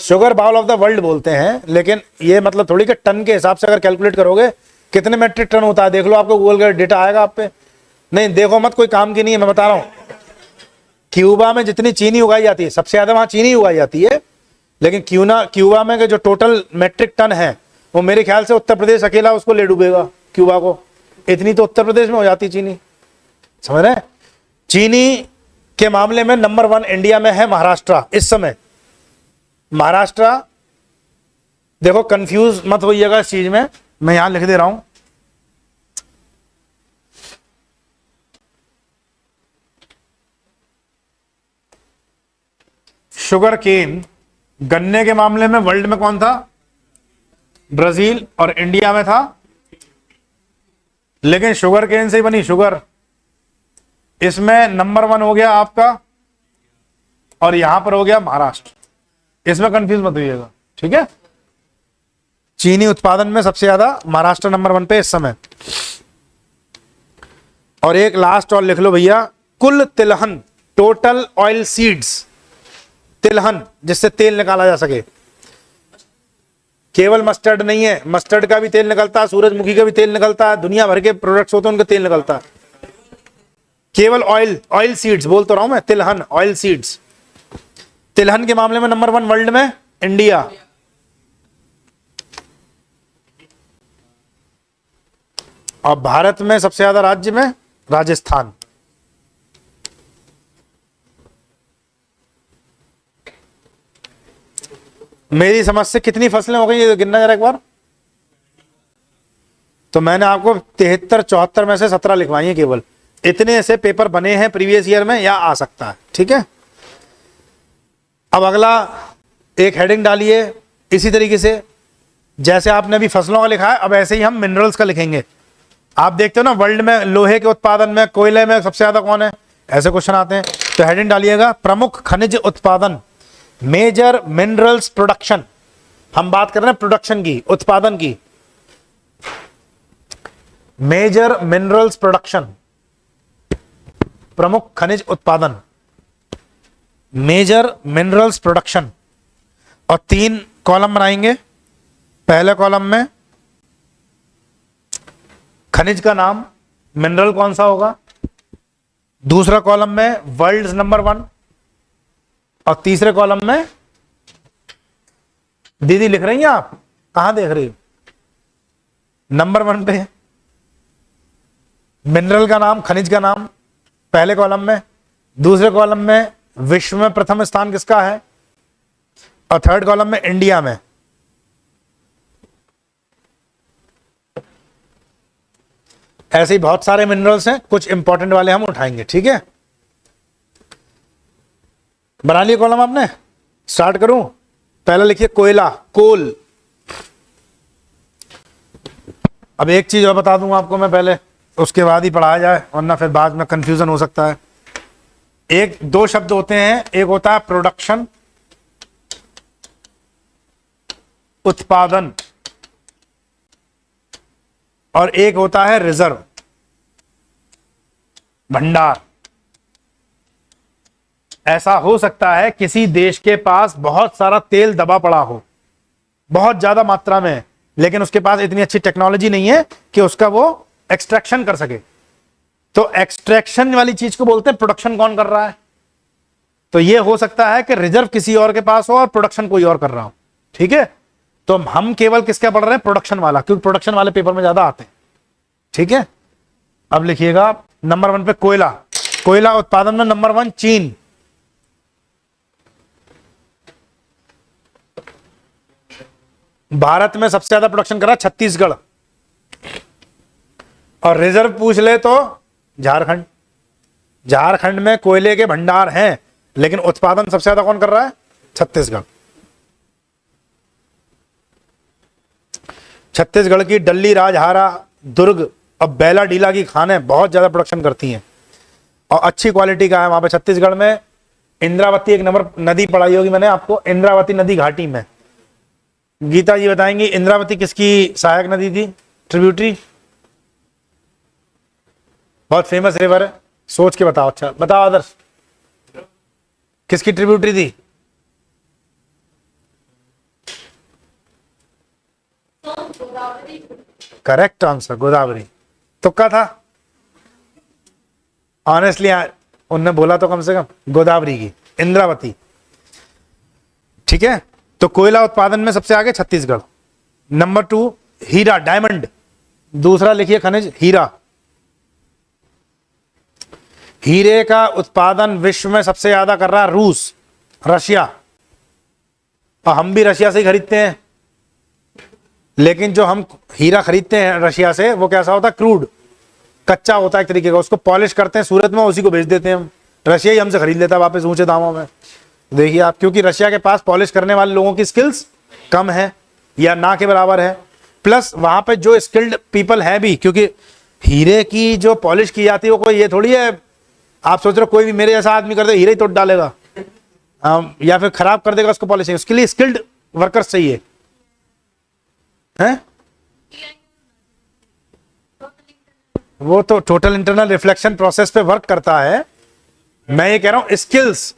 Sugar bowl of the world बोलते हैं, लेकिन ये मतलब थोड़ी कि टन के हिसाब से अगर कैलकुलेट करोगे कितने मेट्रिक टन होता है, देख लो, आपको गूगल का डेटा आएगा आप पे। नहीं देखो मत, कोई काम की नहीं है, मैं बता रहा हूं। क्यूबा में जितनी चीनी उगाई जाती है, सबसे ज्यादा वहां चीनी उगाई जाती है, लेकिन क्यूबा में जो टोटल मेट्रिक टन है वो मेरे ख्याल से उत्तर प्रदेश अकेला उसको ले डूबेगा, क्यूबा को। इतनी तो उत्तर प्रदेश में हो जाती चीनी, समझ रहे? चीनी के मामले में नंबर 1 इंडिया में है महाराष्ट्र इस समय। महाराष्ट्र, देखो कंफ्यूज मत होइएगा इस चीज में, मैं यहां लिख दे रहा हूं। शुगर केन, गन्ने के मामले में वर्ल्ड में कौन था? ब्राजील, और इंडिया में था, लेकिन शुगर केन से ही बनी शुगर, इसमें नंबर 1 हो गया आपका, और यहां पर हो गया महाराष्ट्र। इसमें कंफ्यूज मत होइएगा, ठीक है? चीनी उत्पादन में सबसे ज्यादा महाराष्ट्र नंबर 1 पे इस समय। और एक लास्ट और लिख लो भैया, कुल तिलहन, टोटल ऑयल सीड्स, तिलहन जिससे तेल निकाला जा सके। केवल मस्टर्ड नहीं है, मस्टर्ड का भी तेल निकलता है, सूरजमुखी का भी तेल निकलता है, दुनिया भर के प्रोडक्ट्स होते हैं उनका तेल निकलता है। केवल ऑयल सीड्स बोल तो रहा हूं मैं, तिलहन, ऑयल सीड्स। तिलहन के मामले में नंबर 1 वर्ल्ड में इंडिया। और भारत में सबसे ज्यादा राज्य में राजस्थान। मेरी समझ से कितनी फसलें हो गई ये गिनना जरा एक बार। तो मैंने आपको 73, 74 में से 17 लिखवाई है केवल। इतने से पेपर बने हैं प्रीवियस ईयर में, या आ सकता है, ठीक है? अब अगला एक हेडिंग डालिए इसी तरीके से, जैसे आपने अभी फसलों का लिखा है, अब ऐसे ही हम मिनरल्स का लिखेंगे। आप देखते हो ना वर्ल्ड में लोहे के उत्पादन में, कोयले में सबसे ज्यादा कौन है, ऐसे क्वेश्चन आते हैं। तो हेडिंग डालिएगा प्रमुख खनिज उत्पादन, मेजर मिनरल्स प्रोडक्शन। हम बात कर रहे हैं प्रोडक्शन की, उत्पादन की। मेजर मिनरल्स प्रोडक्शन, प्रमुख खनिज उत्पादन, मेजर मिनरल्स प्रोडक्शन। और 3 कॉलम बनाएंगे। पहले कॉलम में खनिज का नाम, मिनरल कौन सा होगा। दूसरा कॉलम में वर्ल्ड नंबर 1, और तीसरे कॉलम में, दीदी लिख रही हैं आप, कहां देख रही हो? नंबर 1 पे मिनरल का नाम, खनिज का नाम पहले कॉलम में, दूसरे कॉलम में विश्व में प्रथम स्थान किसका है, और थर्ड कॉलम में इंडिया में। ऐसे ही बहुत सारे मिनरल्स हैं, कुछ इंपॉर्टेंट वाले हम उठाएंगे, ठीक है। बना लिए कॉलम आपने? स्टार्ट करूं? पहला लिखिए कोयला, कोल। अब एक चीज और बता दूंगा आपको मैं पहले, उसके बाद ही पढ़ाया जाए, वरना फिर बाद में कंफ्यूजन हो सकता है। एक दो शब्द होते हैं, एक होता है प्रोडक्शन, उत्पादन, और एक होता है रिजर्व, भंडार। ऐसा हो सकता है किसी देश के पास बहुत सारा तेल दबा पड़ा हो, बहुत ज्यादा मात्रा में, लेकिन उसके पास इतनी अच्छी टेक्नोलॉजी नहीं है कि उसका वो एक्सट्रैक्शन कर सके। तो एक्सट्रैक्शन वाली चीज को बोलते हैं प्रोडक्शन कौन कर रहा है। तो ये हो सकता है कि रिजर्व किसी और के पास हो और प्रोडक्शन कोई और कर रहा हो, ठीक है। तो हम केवल किसका पढ़ रहे हैं? प्रोडक्शन वाला, क्योंकि प्रोडक्शन वाले पेपर में ज्यादा आते हैं, ठीक है। अब लिखिएगा नंबर 1 पे कोयला। कोयला उत्पादन में नंबर 1 चीन। भारत में सबसे ज्यादा प्रोडक्शन करा छत्तीसगढ़, और रिजर्व पूछ ले तो झारखंड। झारखंड में कोयले के भंडार हैं, लेकिन उत्पादन सबसे ज्यादा कौन कर रहा है? छत्तीसगढ़। छत्तीसगढ़ की डल्ली, राजहारा, दुर्ग और बैला डीला की खानें बहुत ज्यादा प्रोडक्शन करती हैं और अच्छी क्वालिटी का है वहां पे। छत्तीसगढ़ में इंद्रावती एक नंबर नदी पढ़ाई होगी मैंने आपको, इंद्रावती नदी घाटी में। गीता जी बताएंगी इंद्रावती किसकी सहायक नदी थी, ट्रिब्यूटरी? बहुत फेमस रिवर है, सोच के बताओ। अच्छा बताओ आदर्श, किसकी ट्रिब्यूटरी थी? Correct answer, Godavari. तुक्का था? ऑनेस्टली उनने बोला तो कम से कम गोदावरी की, इंद्रावती, ठीक है। तो कोयला उत्पादन में सबसे आगे छत्तीसगढ़। नंबर 2 हीरा, डायमंड। दूसरा लिखिए खनिज हीरा। हीरे का उत्पादन विश्व में सबसे ज्यादा कर रहा है रूस, रशिया, और हम भी रशिया से ही खरीदते हैं। लेकिन जो हम हीरा खरीदते हैं रशिया से, वो कैसा होता है? क्रूड, कच्चा होता है एक तरीके का। उसको पॉलिश करते हैं सूरत में, उसी को बेच देते हैं हम। रशिया ही हमसे खरीद लेता है वापस ऊंचे दामों में। देखिए आप, क्योंकि रशिया के पास पॉलिश करने वाले लोगों की स्किल्स कम है या ना के बराबर है, प्लस वहां पे जो स्किल्ड पीपल है भी, क्योंकि हीरे की जो पॉलिश की जाती है वो कोई ये थोड़ी है आप सोच रहे हो कोई भी मेरे जैसा आदमी कर दे हीरे ही तोड़ डालेगा या फिर खराब कर देगा उसको पॉलिश। उसके लिए स्किल्ड वर्कर्स चाहिए हैं। वो तो टोटल इंटरनल रिफ्लेक्शन प्रोसेस पे वर्क करता है। मैं ये कह रहा हूं स्किल्स,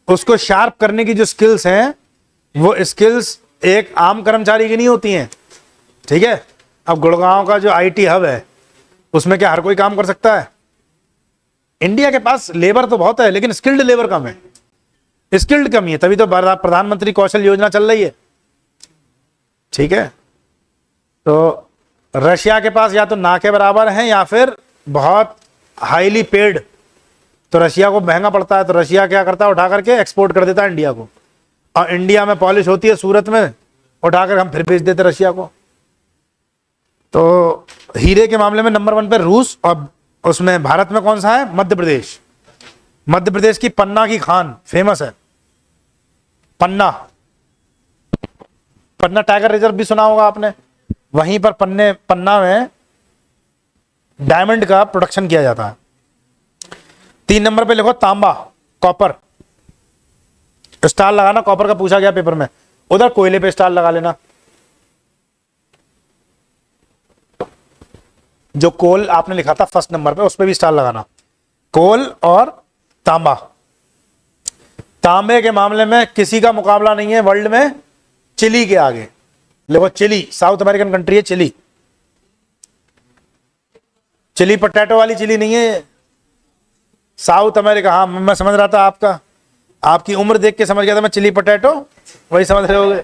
उसको शार्प करने की जो स्किल्स हैं वो स्किल्स एक आम कर्मचारी की नहीं होती हैं, ठीक है। अब गुड़गांव का जो आईटी हब है उसमें क्या हर कोई काम कर सकता है? इंडिया के पास लेबर तो बहुत है लेकिन स्किल्ड लेबर कम है, स्किल्ड कमी है, तभी तो प्रधानमंत्री कौशल योजना चल रही है, ठीक है। तो रशिया के पास या तो ना के बराबर है या फिर बहुत हाईली पेड, तो रशिया को महंगा पड़ता है, तो रशिया क्या करता है उठा करके एक्सपोर्ट कर देता है इंडिया को, और इंडिया में पॉलिश होती है सूरत में, उठाकर हम फिर बेच देते रशिया को। तो हीरे के मामले में नंबर 1 पे रूस, और उसमें भारत में कौन सा है? मध्य प्रदेश। मध्य प्रदेश की पन्ना की खान फेमस है, पन्ना। पन्ना टाइगर रिजर्व भी सुना होगा आपने, वहीं पर पन्ना में डायमंड का प्रोडक्शन किया जाता है। 3 नंबर पे लिखो तांबा, कॉपर। स्टार लगाना, कॉपर का पूछा गया पेपर में, उधर कोयले पे स्टार लगा लेना। जो कोल आपने लिखा था फर्स्ट नंबर पे उस पे भी स्टार लगाना, कोल और तांबा। तांबे के मामले में किसी का मुकाबला नहीं है वर्ल्ड में, चिली के आगे। देखो चिली साउथ अमेरिकन कंट्री है, चिली। चिली पोटैटो वाली चिली नहीं है, साउथ अमेरिका। हाँ मैं समझ रहा था आपकी उम्र देख के समझ गया था मैं, चिली पोटैटो वही समझ रहे होगे।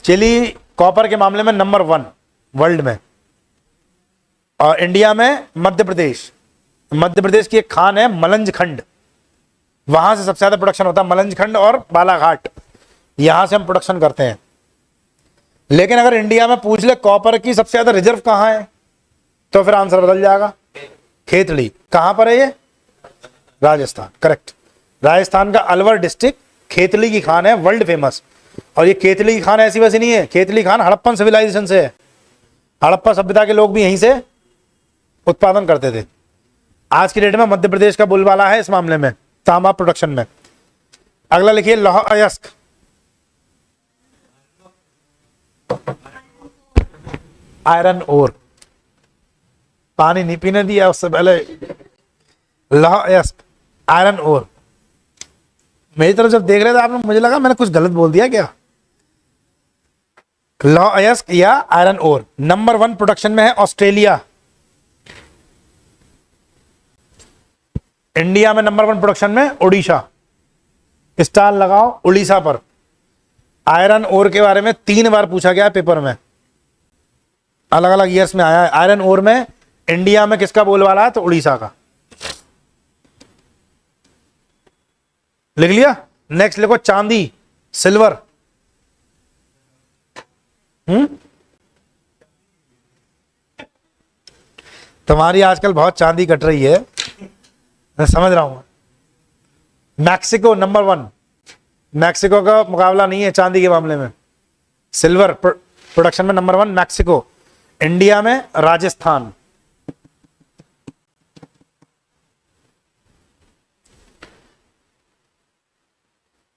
चिली कॉपर के मामले में नंबर 1 वर्ल्ड में, और इंडिया में मध्य प्रदेश की एक खान है मलंज खंड, वहां से सबसे ज्यादा प्रोडक्शन होता है। मलंज खंड और बालाघाट, यहां से हम प्रोडक्शन करते हैं। लेकिन अगर इंडिया में पूछ ले कॉपर की सबसे ज्यादा रिजर्व कहाँ है, तो फिर आंसर बदल जाएगा। खेतड़ी। कहां पर है ये? राजस्थान। करेक्ट। राजस्थान का अलवर डिस्ट्रिक्ट खेतड़ी की खान है, वर्ल्ड फेमस। और ये खेतड़ी की खान ऐसी वैसी नहीं है, खेतड़ी खान हड़प्पन सिविलाइजेशन से है। हड़प्पा सभ्यता के लोग भी यहीं से उत्पादन करते थे। आज की डेट में मध्य प्रदेश का बोलबाला है इस मामले में, तांबा प्रोडक्शन में। अगला लिखिए लौह अयस्क। Iron ore. पानी नहीं पीने दिया उससे पहले। लौह अयस्क, आयरन ओर। मेरी तरफ जब देख रहे थे आप लोग, मुझे लगा मैंने कुछ गलत बोल दिया क्या। लौह अयस्क या आयरन ओर नंबर 1 प्रोडक्शन में है ऑस्ट्रेलिया। इंडिया में नंबर 1 प्रोडक्शन में उड़ीसा। स्टार लगाओ उड़ीसा पर। आयरन ओर के बारे में 3 बार पूछा गया है पेपर में, अलग अलग ईयर्स में आया है। आयरन ओर में इंडिया में किसका बोलबाला है, तो उड़ीसा का। लिख लिया। नेक्स्ट लिखो चांदी, सिल्वर। तुम्हारी आजकल बहुत चांदी कट रही है, मैं समझ रहा हूं। Mexico number 1। मैक्सिको का मुकाबला नहीं है चांदी के मामले में। सिल्वर प्रोडक्शन में नंबर 1 मैक्सिको। इंडिया में राजस्थान।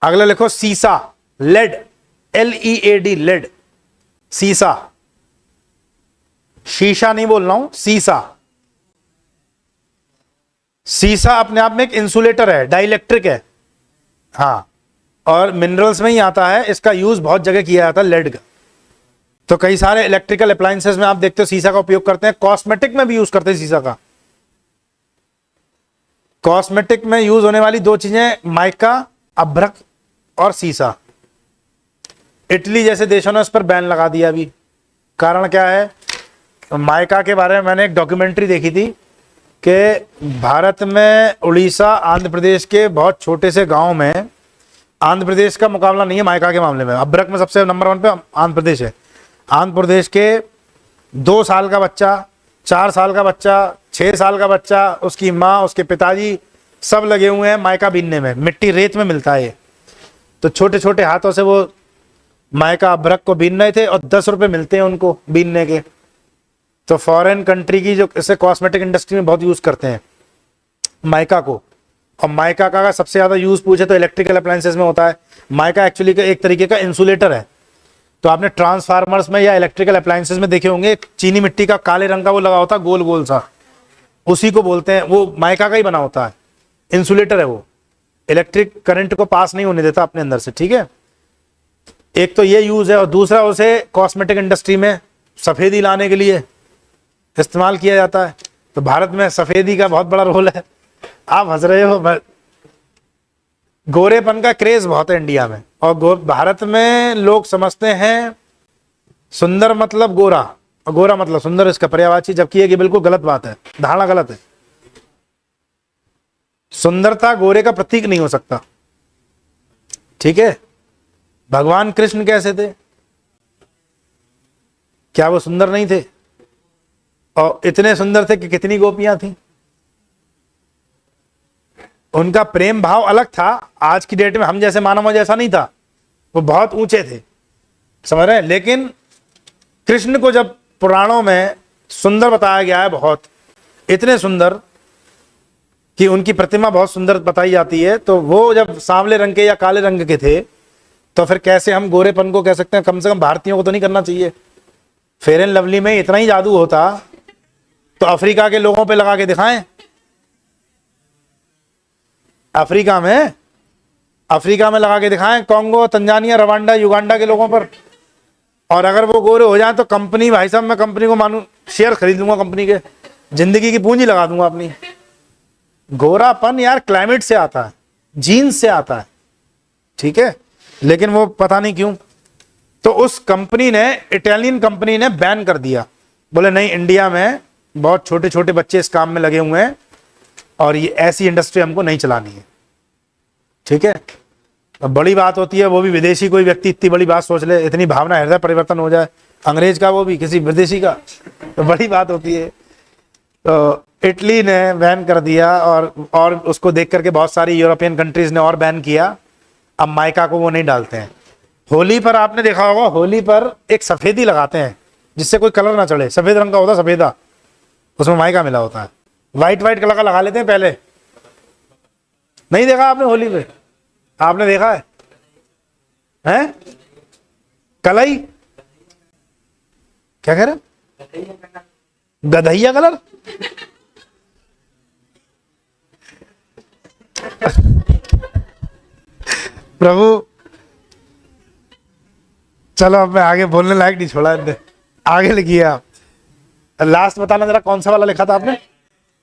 अगला लिखो सीसा, लेड, LEAD, लेड। सीसा, शीशा नहीं बोल रहा हूं, सीसा। सीसा अपने आप में एक इंसुलेटर है, डाइलेक्ट्रिक है। हाँ, और मिनरल्स में ही आता है। इसका यूज बहुत जगह किया जाता है लेड का। तो कई सारे इलेक्ट्रिकल अप्लायंसेस में आप देखते हो सीसा का उपयोग करते हैं। कॉस्मेटिक में भी यूज करते हैं सीसा का। कॉस्मेटिक में यूज होने वाली 2 चीजें, माइका, अभ्रक और सीसा। इटली जैसे देशों ने उस पर बैन लगा दिया अभी। कारण क्या है? माइका के बारे में मैंने एक डॉक्यूमेंट्री देखी थी कि भारत में उड़ीसा, आंध्र प्रदेश के बहुत छोटे से गांव में आंध्र प्रदेश का मुकाबला नहीं है माइका के मामले में। अभ्रक में सबसे नंबर 1 पे आंध्र प्रदेश है। आंध्र प्रदेश के 2 साल का बच्चा, 4 साल का बच्चा, 6 साल का बच्चा, उसकी माँ, उसके पिताजी सब लगे हुए हैं माइका बीनने में। मिट्टी रेत में मिलता है ये। तो छोटे छोटे हाथों से वो माइका अभ्रक को बीन रहे थे और 10 रुपए मिलते हैं उनको बीनने के। तो फॉरेन कंट्री की जो इसे कॉस्मेटिक इंडस्ट्री में बहुत यूज करते हैं माइका को। और माइका का सबसे ज्यादा यूज पूछे तो इलेक्ट्रिकल अप्लायंसेस में होता है। माइका एक्चुअली का एक तरीके का इंसुलेटर है। तो आपने ट्रांसफार्मर्स में या इलेक्ट्रिकल अप्लायंसेस में देखे होंगे, चीनी मिट्टी का काले रंग का वो लगा होता है, गोल गोल सा, उसी को बोलते हैं। वो माइका का ही बना होता है, इंसुलेटर है वो। इलेक्ट्रिक करंट को पास नहीं होने देता अपने अंदर से, ठीक है। एक तो ये यूज है, और दूसरा उसे कॉस्मेटिक इंडस्ट्री में सफेदी लाने के लिए इस्तेमाल किया जाता है। तो भारत में सफेदी का बहुत बड़ा रोल है। आप हंस रहे हो, गोरेपन का क्रेज बहुत है इंडिया में। और भारत में लोग समझते हैं सुंदर मतलब गोरा, और गोरा मतलब सुंदर, इसका पर्यायवाची, जबकि ये बिल्कुल गलत बात है, धारणा गलत है। सुंदरता गोरे का प्रतीक नहीं हो सकता, ठीक है। भगवान कृष्ण कैसे थे? क्या वो सुंदर नहीं थे? और इतने सुंदर थे कि कितनी गोपियां थी। उनका प्रेम भाव अलग था। आज की डेट में हम जैसे मानव जैसा नहीं था, वो बहुत ऊंचे थे, समझ रहे हैं। लेकिन कृष्ण को जब पुराणों में सुंदर बताया गया है, बहुत इतने सुंदर कि उनकी प्रतिमा बहुत सुंदर बताई जाती है, तो वो जब सांवले रंग के या काले रंग के थे, तो फिर कैसे हम गोरेपन को कह सकते हैं? कम से कम भारतीयों को तो नहीं करना चाहिए। फेयर एंड लवली में इतना ही जादू होता तो अफ्रीका के लोगों पे लगा के दिखाएं। अफ्रीका में लगा के दिखाएं, कॉन्गो, तंजानिया, रवांडा, युगांडा के लोगों पर। और अगर वो गोरे हो जाए तो कंपनी, भाई साहब मैं कंपनी को मानू, शेयर खरीद लूंगा कंपनी के, जिंदगी की पूंजी लगा दूंगा अपनी। गोरापन यार क्लाइमेट से आता है, जीन्स से आता है, ठीक है। लेकिन वो पता नहीं क्यों, तो उस कंपनी ने, इटालियन कंपनी ने बैन कर दिया। बोले नहीं, इंडिया में बहुत छोटे छोटे बच्चे इस काम में लगे हुए हैं और ये ऐसी इंडस्ट्री हमको नहीं चलानी है, ठीक है। अब बड़ी बात होती है, वो भी विदेशी कोई व्यक्ति इतनी बड़ी बात सोच ले, इतनी भावना हृदय परिवर्तन हो जाए, अंग्रेज का वो भी किसी विदेशी का, तो बड़ी बात होती है। तो इटली ने बैन कर दिया और उसको देख करके बहुत सारी यूरोपियन कंट्रीज ने और बैन किया। अब माइका को वो नहीं डालते हैं। होली पर आपने देखा होगा, होली पर एक सफेदी लगाते हैं जिससे कोई कलर ना चढ़े, सफेद रंग का होता है सफेदा, उसमें माइका मिला होता है। व्हाइट कलर का लगा लेते हैं पहले, नहीं देखा आपने होली पे? आपने देखा है? हैं? कलई क्या कह रहे? गधैया कलर? प्रभु चलो, अब मैं आगे बोलने लायक नहीं छोड़ा इनने, आगे लिखिए आप। लास्ट बताना जरा, कौन सा वाला लिखा था आपने?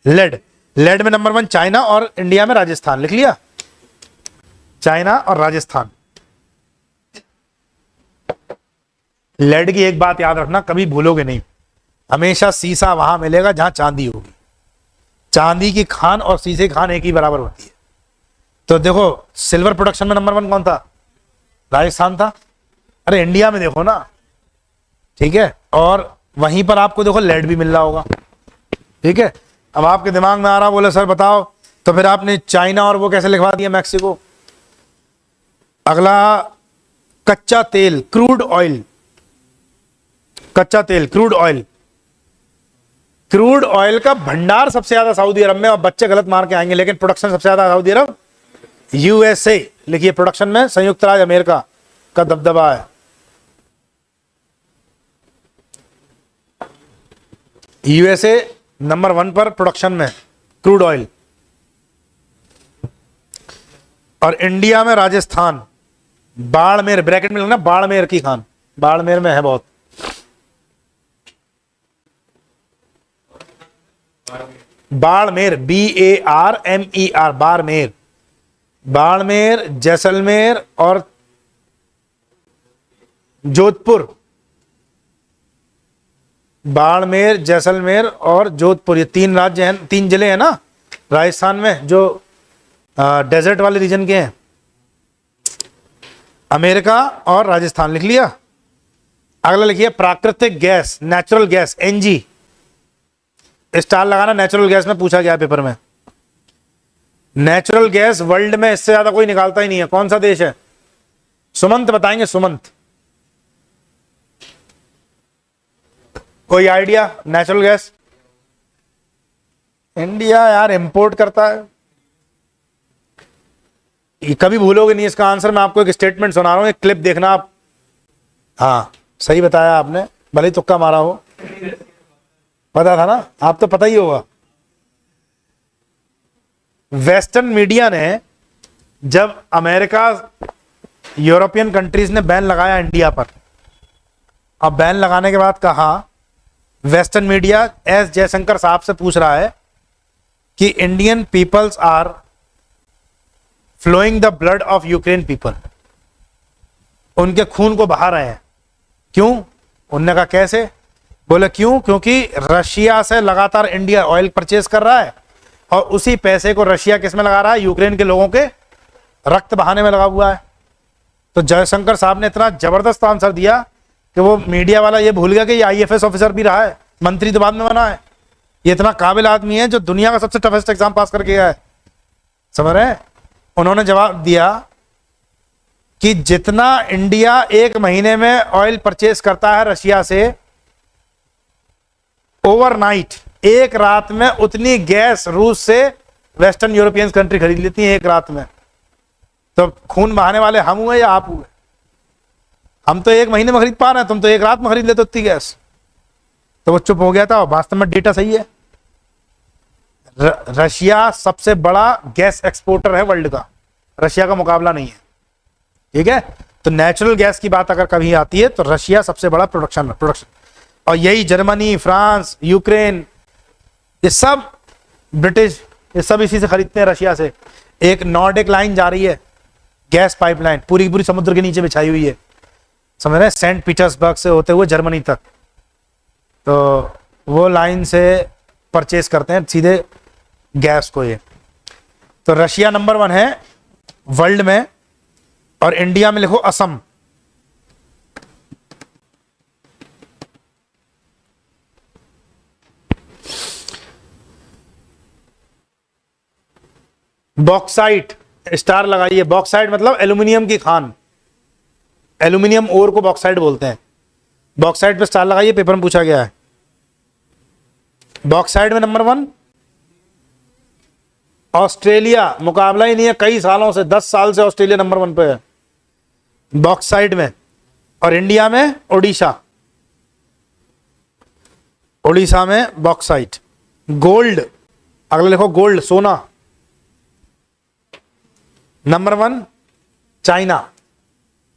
लेड। लेड में नंबर 1 चाइना और इंडिया में राजस्थान, लिख लिया? चाइना और राजस्थान। लेड की एक बात याद रखना, कभी भूलोगे नहीं, हमेशा शीशा वहां मिलेगा जहां चांदी होगी। चांदी की खान और शीशे की खान एक ही बराबर होती है। तो देखो, सिल्वर प्रोडक्शन में नंबर 1 कौन था? राजस्थान था। अरे इंडिया में देखो ना, ठीक है, और वहीं पर आपको देखो लेड भी मिल रहा होगा, ठीक है। अब आपके दिमाग में आ रहा, बोले सर बताओ, तो फिर आपने चाइना और वो कैसे लिखवा दिया, मैक्सिको? अगला, कच्चा तेल, क्रूड ऑयल। कच्चा तेल, क्रूड ऑयल। क्रूड ऑयल का भंडार सबसे ज्यादा सऊदी अरब में, और बच्चे गलत मार के आएंगे, लेकिन प्रोडक्शन सबसे ज्यादा सऊदी अरब, यूएसए। लिखिए, प्रोडक्शन में संयुक्त राज्य अमेरिका का दबदबा है। यूएसए नंबर 1 पर प्रोडक्शन में क्रूड ऑयल, और इंडिया में राजस्थान, बाड़मेर, ब्रैकेट में लिखना बाड़मेर की खान, बाड़मेर में है बहुत। बाड़मेर, BARMER, बाड़मेर। बाड़मेर, जैसलमेर और जोधपुर। बाड़मेर, जैसलमेर और जोधपुर, ये 3 राज्य हैं, 3 जिले हैं ना राजस्थान में, जो डेजर्ट वाले रीजन के हैं। अमेरिका और राजस्थान, लिख लिया? अगला लिखिए, प्राकृतिक gas, natural gas, NG। Star लगाना, नेचुरल गैस में पूछा गया पेपर में। नेचुरल गैस वर्ल्ड में इससे ज्यादा कोई निकालता ही नहीं है। कौन सा देश है? सुमंत बताएंगे, सुमंत, कोई आइडिया? नेचुरल गैस इंडिया यार इंपोर्ट करता है, ये कभी भूलोगे नहीं इसका आंसर। मैं आपको एक स्टेटमेंट सुना रहा हूं, एक क्लिप देखना आप। हाँ सही बताया आपने, भले ही तुक्का मारा हो, पता था ना, आप तो पता ही होगा। वेस्टर्न मीडिया ने, जब अमेरिका, यूरोपियन कंट्रीज ने बैन लगाया इंडिया पर, अब बैन लगाने के बाद कहा, वेस्टर्न मीडिया एस जयशंकर साहब से पूछ रहा है कि Indian peoples are flowing the blood of Ukraine people, उनके खून को बहा रहे हैं, क्यों? उन्होंने कहा कैसे? बोले क्यों? क्योंकि रशिया से लगातार इंडिया ऑयल परचेज कर रहा है, और उसी पैसे को रशिया किस में लगा रहा है? यूक्रेन के लोगों के रक्त बहाने में लगा हुआ है। तो जयशंकर साहब ने इतना जबरदस्त आंसर दिया कि वो मीडिया वाला ये भूल गया कि ये IFS ऑफिसर भी रहा है, मंत्री तो बाद में बना है। ये इतना काबिल आदमी है जो दुनिया का सबसे टफेस्ट एग्जाम पास करके गया है, समझ रहे हैं? उन्होंने जवाब दिया कि जितना इंडिया एक महीने में ऑयल परचेज करता है रशिया से, ओवरनाइट, एक रात में उतनी गैस रूस से वेस्टर्न यूरोपियन कंट्री खरीद लेती है एक रात में। तो खून बहाने वाले हम हुए या आप हुए? हम तो एक महीने में खरीद पा रहे हैं, तुम तो एक रात में खरीद लेते उतनी गैस। तो वो चुप हो गया था, और वास्तव में डेटा सही है। रशिया सबसे बड़ा गैस एक्सपोर्टर है वर्ल्ड का, रशिया का मुकाबला नहीं है, ठीक है। तो नेचुरल गैस की बात अगर कभी आती है तो रशिया सबसे बड़ा प्रोडक्शन, और यही जर्मनी, फ्रांस, यूक्रेन, ये सब ब्रिटिश, ये सब इसी से खरीदते हैं रशिया से। एक नॉर्डिक लाइन जा रही है, गैस पाइपलाइन, पूरी पूरी समुद्र के नीचे बिछाई हुई है, समझ रहे हैं, सेंट पीटर्सबर्ग से होते हुए जर्मनी तक। तो वो लाइन से परचेज करते हैं सीधे गैस को ये। तो रशिया नंबर 1 है वर्ल्ड में और इंडिया में लिखो असम। बॉक्साइट स्टार लगाइए। बॉक्साइट मतलब एल्यूमिनियम की खान, एल्यूमिनियम ओर को बॉक्साइट बोलते हैं। बॉक्साइट पे स्टार लगाइए, पेपर में पूछा गया है। बॉक्साइट में नंबर 1 ऑस्ट्रेलिया, मुकाबला ही नहीं है कई सालों से, 10 साल से ऑस्ट्रेलिया नंबर 1 पे है बॉक्साइट में। और इंडिया में ओडिशा, ओडिशा में बॉक्साइट। गोल्ड, अगला लिखो गोल्ड, सोना। नंबर 1 चाइना,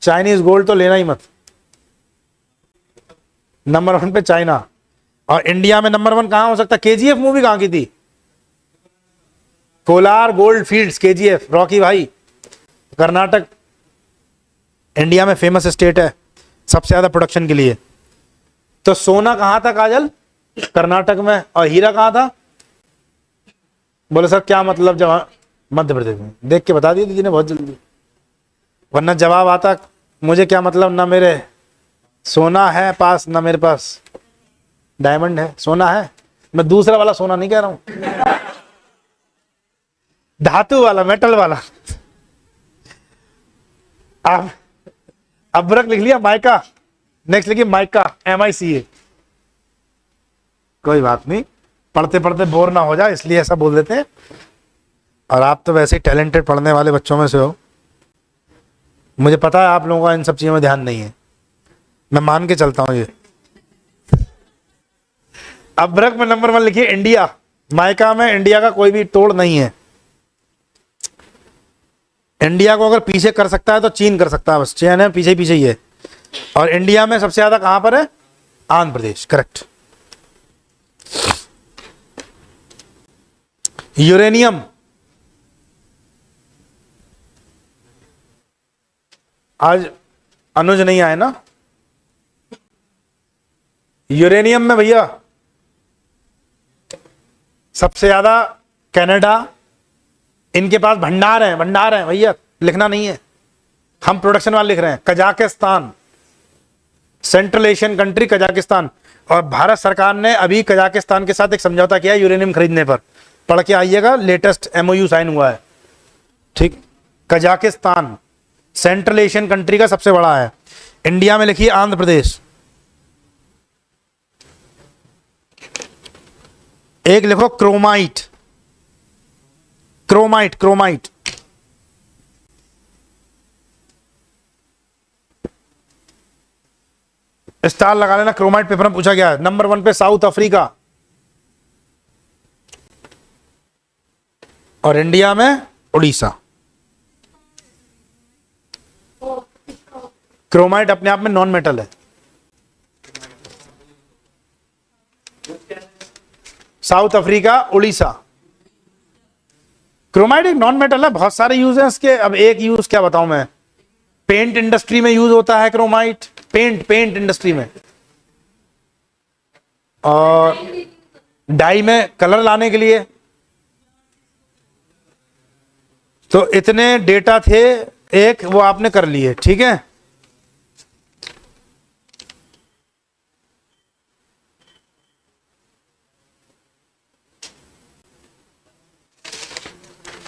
चाइनीज गोल्ड तो लेना ही मत, नंबर 1 पे चाइना। और इंडिया में नंबर 1 कहां हो सकता है? केजीएफ मूवी कहां की थी? Kolar gold fields, KGF, Rocky भाई। कर्नाटक इंडिया में फेमस स्टेट है सबसे ज्यादा प्रोडक्शन के लिए। तो सोना कहां था काजल? कर्नाटक में। और हीरा कहां था? बोले सर क्या मतलब? जवाब मध्य प्रदेश में। देख के बता दिया दीदी ने बहुत जल्दी, वरना जवाब आता मुझे क्या मतलब, ना मेरे सोना है पास ना मेरे पास डायमंड है। सोना है, मैं दूसरा वाला सोना नहीं कह रहा हूं, धातु वाला, मेटल वाला। आप अब्रक लिख लिया, माइका। नेक्स्ट लिखिए माइका, MICA। कोई बात नहीं, पढ़ते पढ़ते बोर ना हो जाए इसलिए ऐसा बोल देते हैं। और आप तो वैसे ही टैलेंटेड पढ़ने वाले बच्चों में से हो, मुझे पता है आप लोगों का इन सब चीजों में ध्यान नहीं है, मैं मान के चलता हूं ये। अब्रक में नंबर 1 लिखिए इंडिया, माइका में इंडिया का कोई भी तोड़ नहीं है। इंडिया को अगर पीछे कर सकता है तो चीन कर सकता है, बस चीन है पीछे पीछे ही है। और इंडिया में सबसे ज्यादा कहां पर है? आंध्र प्रदेश, करेक्ट। यूरेनियम, आज अनुज नहीं आए ना? यूरेनियम में भैया सबसे ज्यादा कनाडा, इनके पास भंडार है, भंडार है भैया, लिखना नहीं है, हम प्रोडक्शन वाले लिख रहे हैं। Kazakhstan, central Asian country Kazakhstan. और भारत सरकार ने अभी कजाकिस्तान के साथ एक समझौता किया है यूरेनियम खरीदने पर, पढ़ के आइएगा, लेटेस्ट MOU साइन हुआ है, ठीक। कजाकिस्तान सेंट्रल एशियन कंट्री का सबसे बड़ा है। इंडिया में लिखिए आंध्र प्रदेश। एक लिखो क्रोमाइट, क्रोमाइट, क्रोमाइट। स्टार लगा लेना, क्रोमाइट पेपर में पूछा गया है। नंबर 1 पे साउथ अफ्रीका, और इंडिया में उड़ीसा। क्रोमाइट अपने आप में नॉन मेटल है। South Africa, Orissa. क्रोमाइट एक नॉन मेटल है, बहुत सारे यूज हैं इसके। अब एक यूज क्या बताऊं मैं, पेंट इंडस्ट्री में यूज होता है क्रोमाइट, पेंट इंडस्ट्री में, और डाई में कलर लाने के लिए। तो इतने डेटा थे, एक वो आपने कर लिए, ठीक है।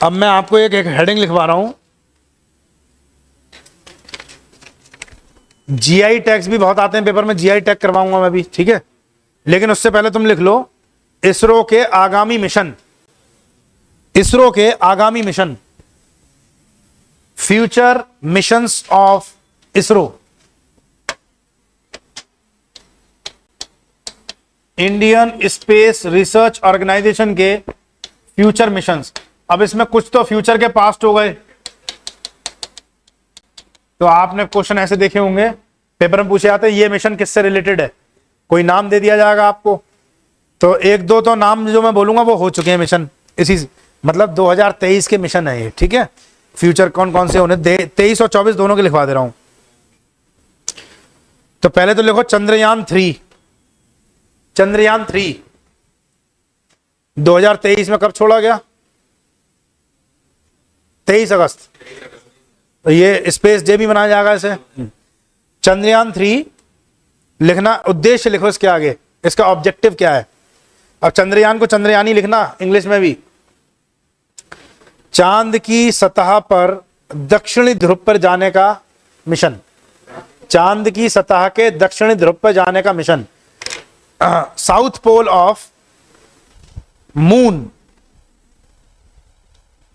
अब मैं आपको एक हेडिंग लिखवा रहा हूं। GI टैग्स भी बहुत आते हैं पेपर में, GI टैग करवाऊंगा मैं भी, ठीक है। लेकिन उससे पहले तुम लिख लो इसरो के आगामी मिशन, इसरो के आगामी mission, future missions of ISRO, Indian space research organisation के फ्यूचर मिशंस। अब इसमें कुछ तो फ्यूचर के पास्ट हो गए, तो आपने क्वेश्चन ऐसे देखे होंगे पेपर में पूछे जाते हैं ये मिशन किससे रिलेटेड है, कोई नाम दे दिया जाएगा आपको, तो एक दो तो नाम जो मैं बोलूंगा वो हो चुके हैं मिशन, इसी मतलब 2023 के मिशन है ये, ठीक है। फ्यूचर कौन कौन से होने, 23 और 24 दोनों के लिखवा दे रहा हूं। तो पहले तो लिखो चंद्रयान 3, चंद्रयान 3 2023 में कब छोड़ा गया? 23 अगस्त। तो ये स्पेस डे भी मनाया जाएगा इसे। चंद्रयान-3 लिखना, उद्देश्य लिखो इसके आगे, इसका ऑब्जेक्टिव क्या है। अब चंद्रयान को चंद्रयानी लिखना इंग्लिश में भी। चांद की सतह पर दक्षिणी ध्रुव पर जाने का मिशन, चांद की सतह के दक्षिणी ध्रुव पर जाने का mission, south pole of moon,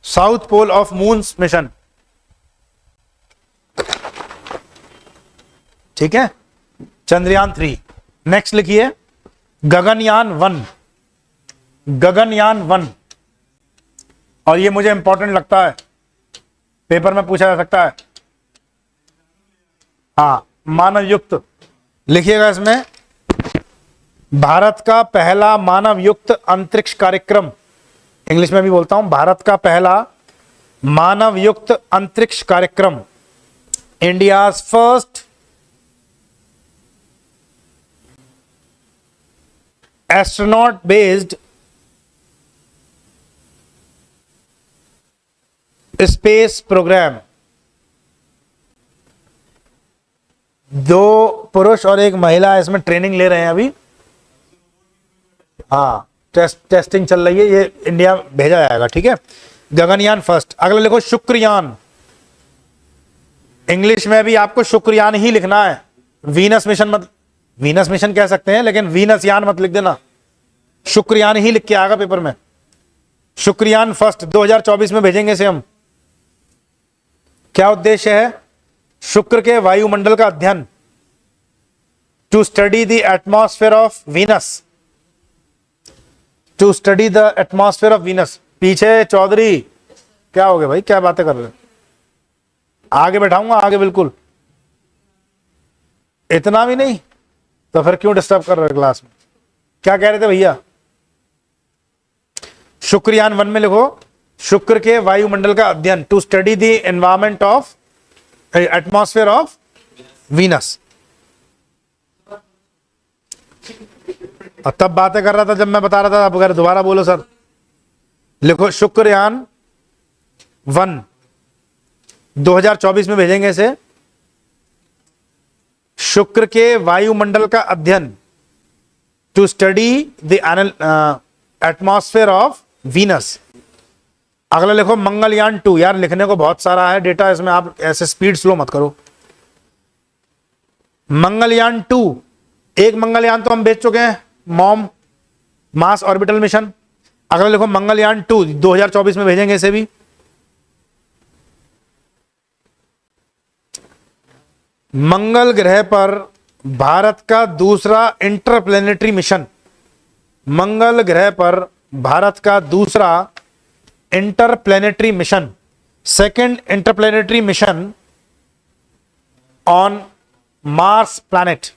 south pole of moon mission. ठीक है, चंद्रयान-3। नेक्स्ट लिखिए गगनयान-1, गगनयान-1। और ये मुझे इंपॉर्टेंट लगता है, पेपर में पूछा जा सकता है। हाँ, मानव युक्त लिखिएगा इसमें, भारत का पहला मानव युक्त अंतरिक्ष कार्यक्रम, इंग्लिश में भी बोलता हूं, भारत का पहला मानव युक्त अंतरिक्ष कार्यक्रम, India's first astronaut based space programme. 2 पुरुष और 1 महिला इसमें ट्रेनिंग ले रहे हैं अभी। हाँ, टेस्टिंग चल रही है, ये इंडिया भेजा जाएगा। ठीक है, गगनयान फर्स्ट। अगला लिखो शुक्रयान, इंग्लिश में भी आपको शुक्रयान ही लिखना है, वीनस मिशन मत, वीनस मिशन कह सकते हैं लेकिन वीनस यान मत लिख देना, शुक्रयान ही लिख के आएगा पेपर में। शुक्रयान फर्स्ट 2024 में भेजेंगे इसे हम। क्या उद्देश्य है? शुक्र के वायुमंडल का अध्ययन, to study the atmosphere of Venus, to study the atmosphere of Venus. पीछे चौधरी क्या हो गया भाई, क्या बातें कर रहे हो? आगे बैठाऊंगा, आगे बिल्कुल। इतना भी नहीं तो फिर क्यों डिस्टर्ब कर रहे हो क्लास में? क्या कह रहे थे भैया? शुक्रयान-1 में लिखो शुक्र के वायुमंडल का अध्ययन, to study the environment of atmosphere of Venus. तब बातें कर रहा था जब मैं बता रहा था, अब अगर दोबारा बोलो सर। लिखो शुक्रयान-1 2024 में भेजेंगे इसे। शुक्र के वायुमंडल का अध्ययन, to study the atmosphere of Venus. अगला लिखो मंगलयान-2। यार लिखने को बहुत सारा है डेटा इसमें, आप ऐसे स्पीड स्लो मत करो। मंगलयान-2, एक मंगलयान तो हम भेज चुके हैं, मॉम मास ऑर्बिटल मिशन। अगला लिखो मंगलयान-2 2024 में भेजेंगे इसे भी। मंगल ग्रह पर भारत का दूसरा इंटरप्लेनेटरी मिशन, मंगल ग्रह पर भारत का दूसरा interplanetary mission, second interplanetary mission on Mars planet.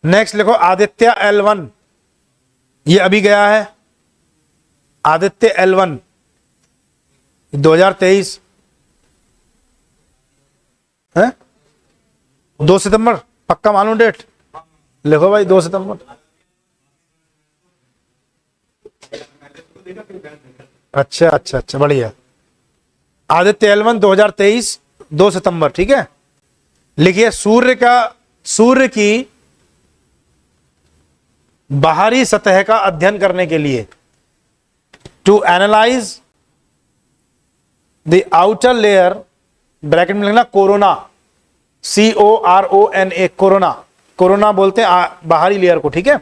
Next लिखो आदित्य L1, ये अभी गया है, आदित्य L1 2023 है, 2 सितंबर पक्का मालूम डेट? लिखो भाई 2 सितंबर। अच्छा अच्छा अच्छा, बढ़िया। आदित्य L1 2023 2 सितंबर, ठीक है। लिखिए सूर्य की बाहरी सतह का अध्ययन करने के लिए, to analyse the outer layer, bracket में लिखना कोरोना, CORONA, कोरोना, कोरोना बोलते हैं बाहरी लेयर को, ठीक है।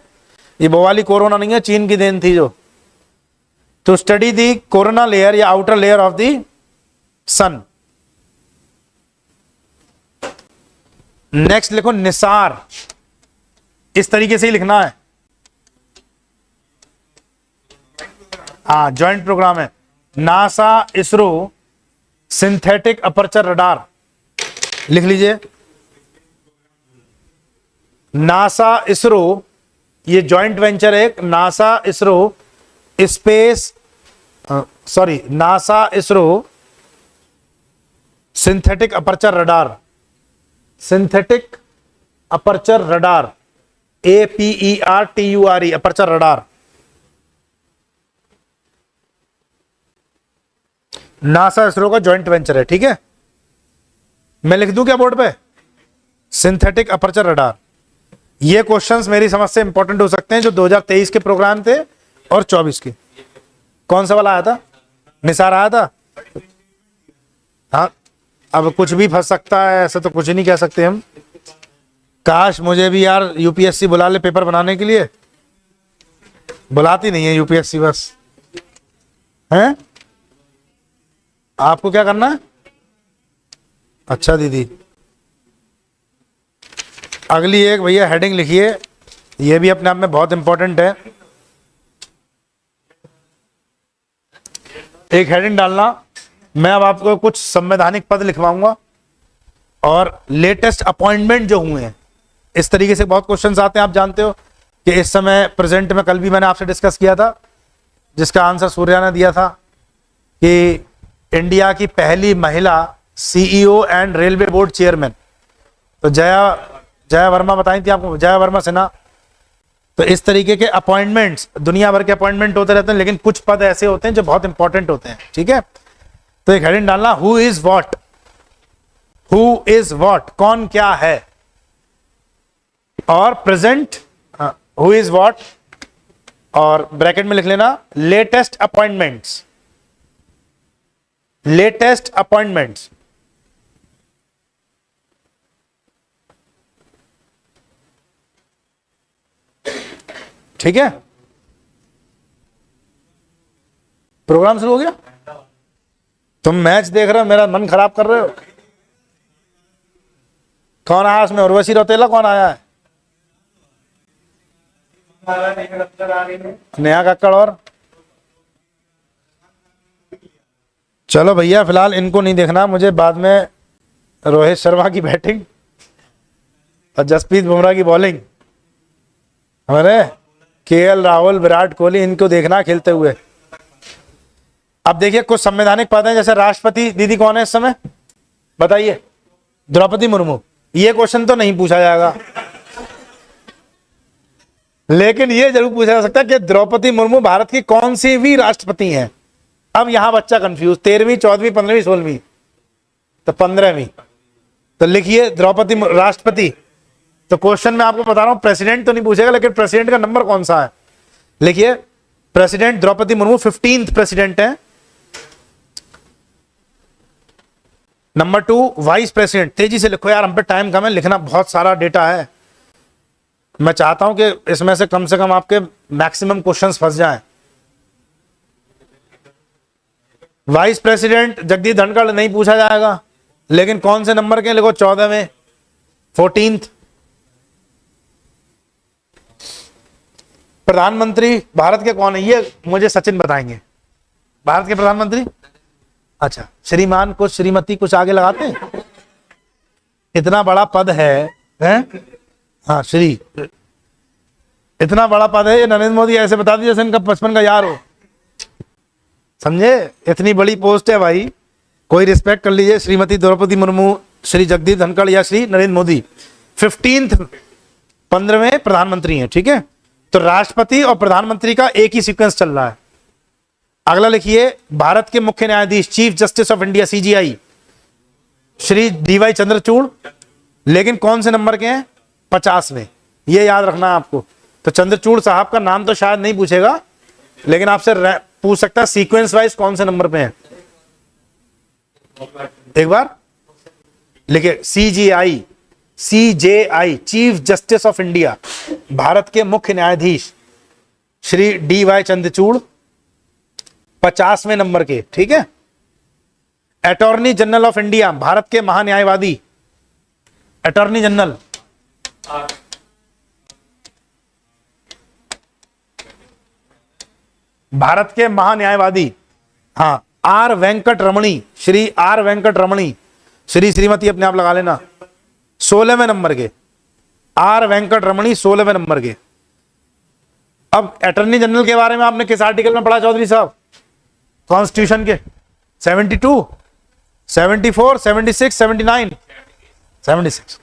ये वो वाली कोरोना नहीं है, चीन की देन थी जो। To study the corona layer या outer layer of the sun. Next लिखो निसार, इस तरीके से ही लिखना है। हाँ, ज्वाइंट प्रोग्राम है, NASA ISRO synthetic aperture radar, लिख लीजिए। नासा इसरो, ये ज्वाइंट वेंचर है, NASA ISRO space, sorry, NASA ISRO synthetic aperture radar, synthetic aperture radar, APERTURE, aperture radar. NASA ISRO का जॉइंट वेंचर है, ठीक है। मैं लिख दूं क्या बोर्ड पे? Synthetic aperture radar. ये क्वेश्चंस मेरी समझ से इंपॉर्टेंट हो सकते हैं जो 2023 के प्रोग्राम थे और 24 के। कौन सा वाला आया था? निसार आया था। हाँ, अब कुछ भी फंस सकता है, ऐसा तो कुछ नहीं कह सकते हम। काश मुझे भी यार यूपीएससी बुला ले पेपर बनाने के लिए, बुलाती नहीं है यूपीएससी बस। हैं? आपको क्या करना है? अच्छा दीदी, अगली एक भैया हेडिंग लिखिए, ये भी अपने आप में बहुत इंपॉर्टेंट है। एक हेडिंग डालना, मैं अब आपको कुछ संवैधानिक पद लिखवाऊंगा और लेटेस्ट अपॉइंटमेंट जो हुए हैं, इस तरीके से बहुत क्वेश्चंस आते हैं। आप जानते हो कि इस समय प्रेजेंट में, कल भी मैंने आपसे डिस्कस किया था, जिसका आंसर सूर्या ने दिया था कि इंडिया की पहली महिला CEO and railway board chairman, तो जया वर्मा बताई थी आपको, जया वर्मा सिन्हा। तो इस तरीके के अपॉइंटमेंट्स, दुनिया भर के अपॉइंटमेंट होते रहते हैं, लेकिन कुछ पद ऐसे होते हैं जो बहुत इंपॉर्टेंट होते हैं, ठीक है। तो एक हेडिंग डालना, who is what, who is what, कौन क्या है, और प्रेजेंट हु इज व्हाट, और ब्रैकेट में लिख लेना लेटेस्ट अपॉइंटमेंट्स, लेटेस्ट अपॉइंटमेंट्स। ठीक है, प्रोग्राम शुरू हो गया। तुम मैच देख रहे हो, मेरा मन खराब कर रहे हो। कौन आया उसमें? उर्वशी रौतेला कौन आया है? नेहा कक्कड़। और चलो भैया, फिलहाल इनको नहीं देखना मुझे, बाद में रोहित शर्मा की बैटिंग और जसप्रीत बुमराह की बॉलिंग, हमारे केएल राहुल, विराट कोहली, इनको देखना खेलते हुए। अब देखिए कुछ संवैधानिक पद हैं, जैसे राष्ट्रपति दीदी कौन है इस समय, बताइए? द्रौपदी मुर्मू। ये क्वेश्चन तो नहीं पूछा जाएगा, लेकिन ये जरूर पूछा जा सकता है कि द्रौपदी मुर्मू भारत की कौन सी भी राष्ट्रपति हैं। अब यहां बच्चा कंफ्यूज, 13वीं, 14वीं, 15वीं, 16वीं, तो 15वीं। तो लिखिए द्रौपदी राष्ट्रपति। तो क्वेश्चन में आपको बता रहा हूं, प्रेसिडेंट तो नहीं पूछेगा, लेकिन प्रेसिडेंट का नंबर कौन सा है लिखिए। President Droupadi Murmu 15th president है। Number 2 vice president. तेजी से लिखो यार, हम पे टाइम कम है, लिखना बहुत सारा डेटा है। मैं चाहता हूं कि इसमें से कम आपके मैक्सिमम क्वेश्चंस फंस जाएं। वाइस प्रेसिडेंट जगदीप धनखड़ नहीं पूछा जाएगा, लेकिन कौन से नंबर के लिखो? 14वें, 14th। प्रधानमंत्री भारत के कौन है? ये मुझे सचिन बताएंगे। भारत के प्रधानमंत्री, अच्छा श्रीमान कुछ श्रीमती कुछ आगे लगाते हैं, इतना बड़ा पद है, हाँ श्री, इतना बड़ा पद है। ये नरेंद्र मोदी ऐसे बता दीजिए जैसे इनका बचपन का यार हो, समझे? इतनी बड़ी पोस्ट है भाई, कोई रिस्पेक्ट कर लीजिए। श्रीमती द्रौपदी मुर्मू, श्री जगदीप धनखड़ या श्री नरेंद्र मोदी 15वें प्रधानमंत्री हैं, ठीक है। तो राष्ट्रपति और प्रधानमंत्री का एक ही सीक्वेंस चल रहा है। अगला लिखिए, भारत के मुख्य न्यायाधीश, chief justice of India CGI, Shri DY Chandrachud, लेकिन कौन से नंबर के हैं? 50वें। ये याद रखना है आपको। तो चंद्रचूड़ साहब का नाम तो शायद नहीं पूछेगा, लेकिन आपसे पूछ सकता है सीक्वेंस वाइज कौन से नंबर पे हैं। एक बार लिखिए, CGI, CJI, chief justice of India, Bharat के मुख्य न्यायाधीश श्री डीवाई चंद्रचूड़ 50वें नंबर के, ठीक है। Attorney general of India, Bharat के महान्यायवादी, अटॉर्नी जनरल भारत के महान्यायवादी, हाँ, are Venkat Ramani, Shri are Venkat रमणी, श्री श्रीमती अपने आप लगा लेना, 16वें नंबर के, आर वेंकट रमणी 16वें नंबर के। अब अटॉर्नी जनरल के बारे में आपने किस आर्टिकल में पढ़ा चौधरी साहब? कॉन्स्टिट्यूशन के 72, 74, 76, 79, 76।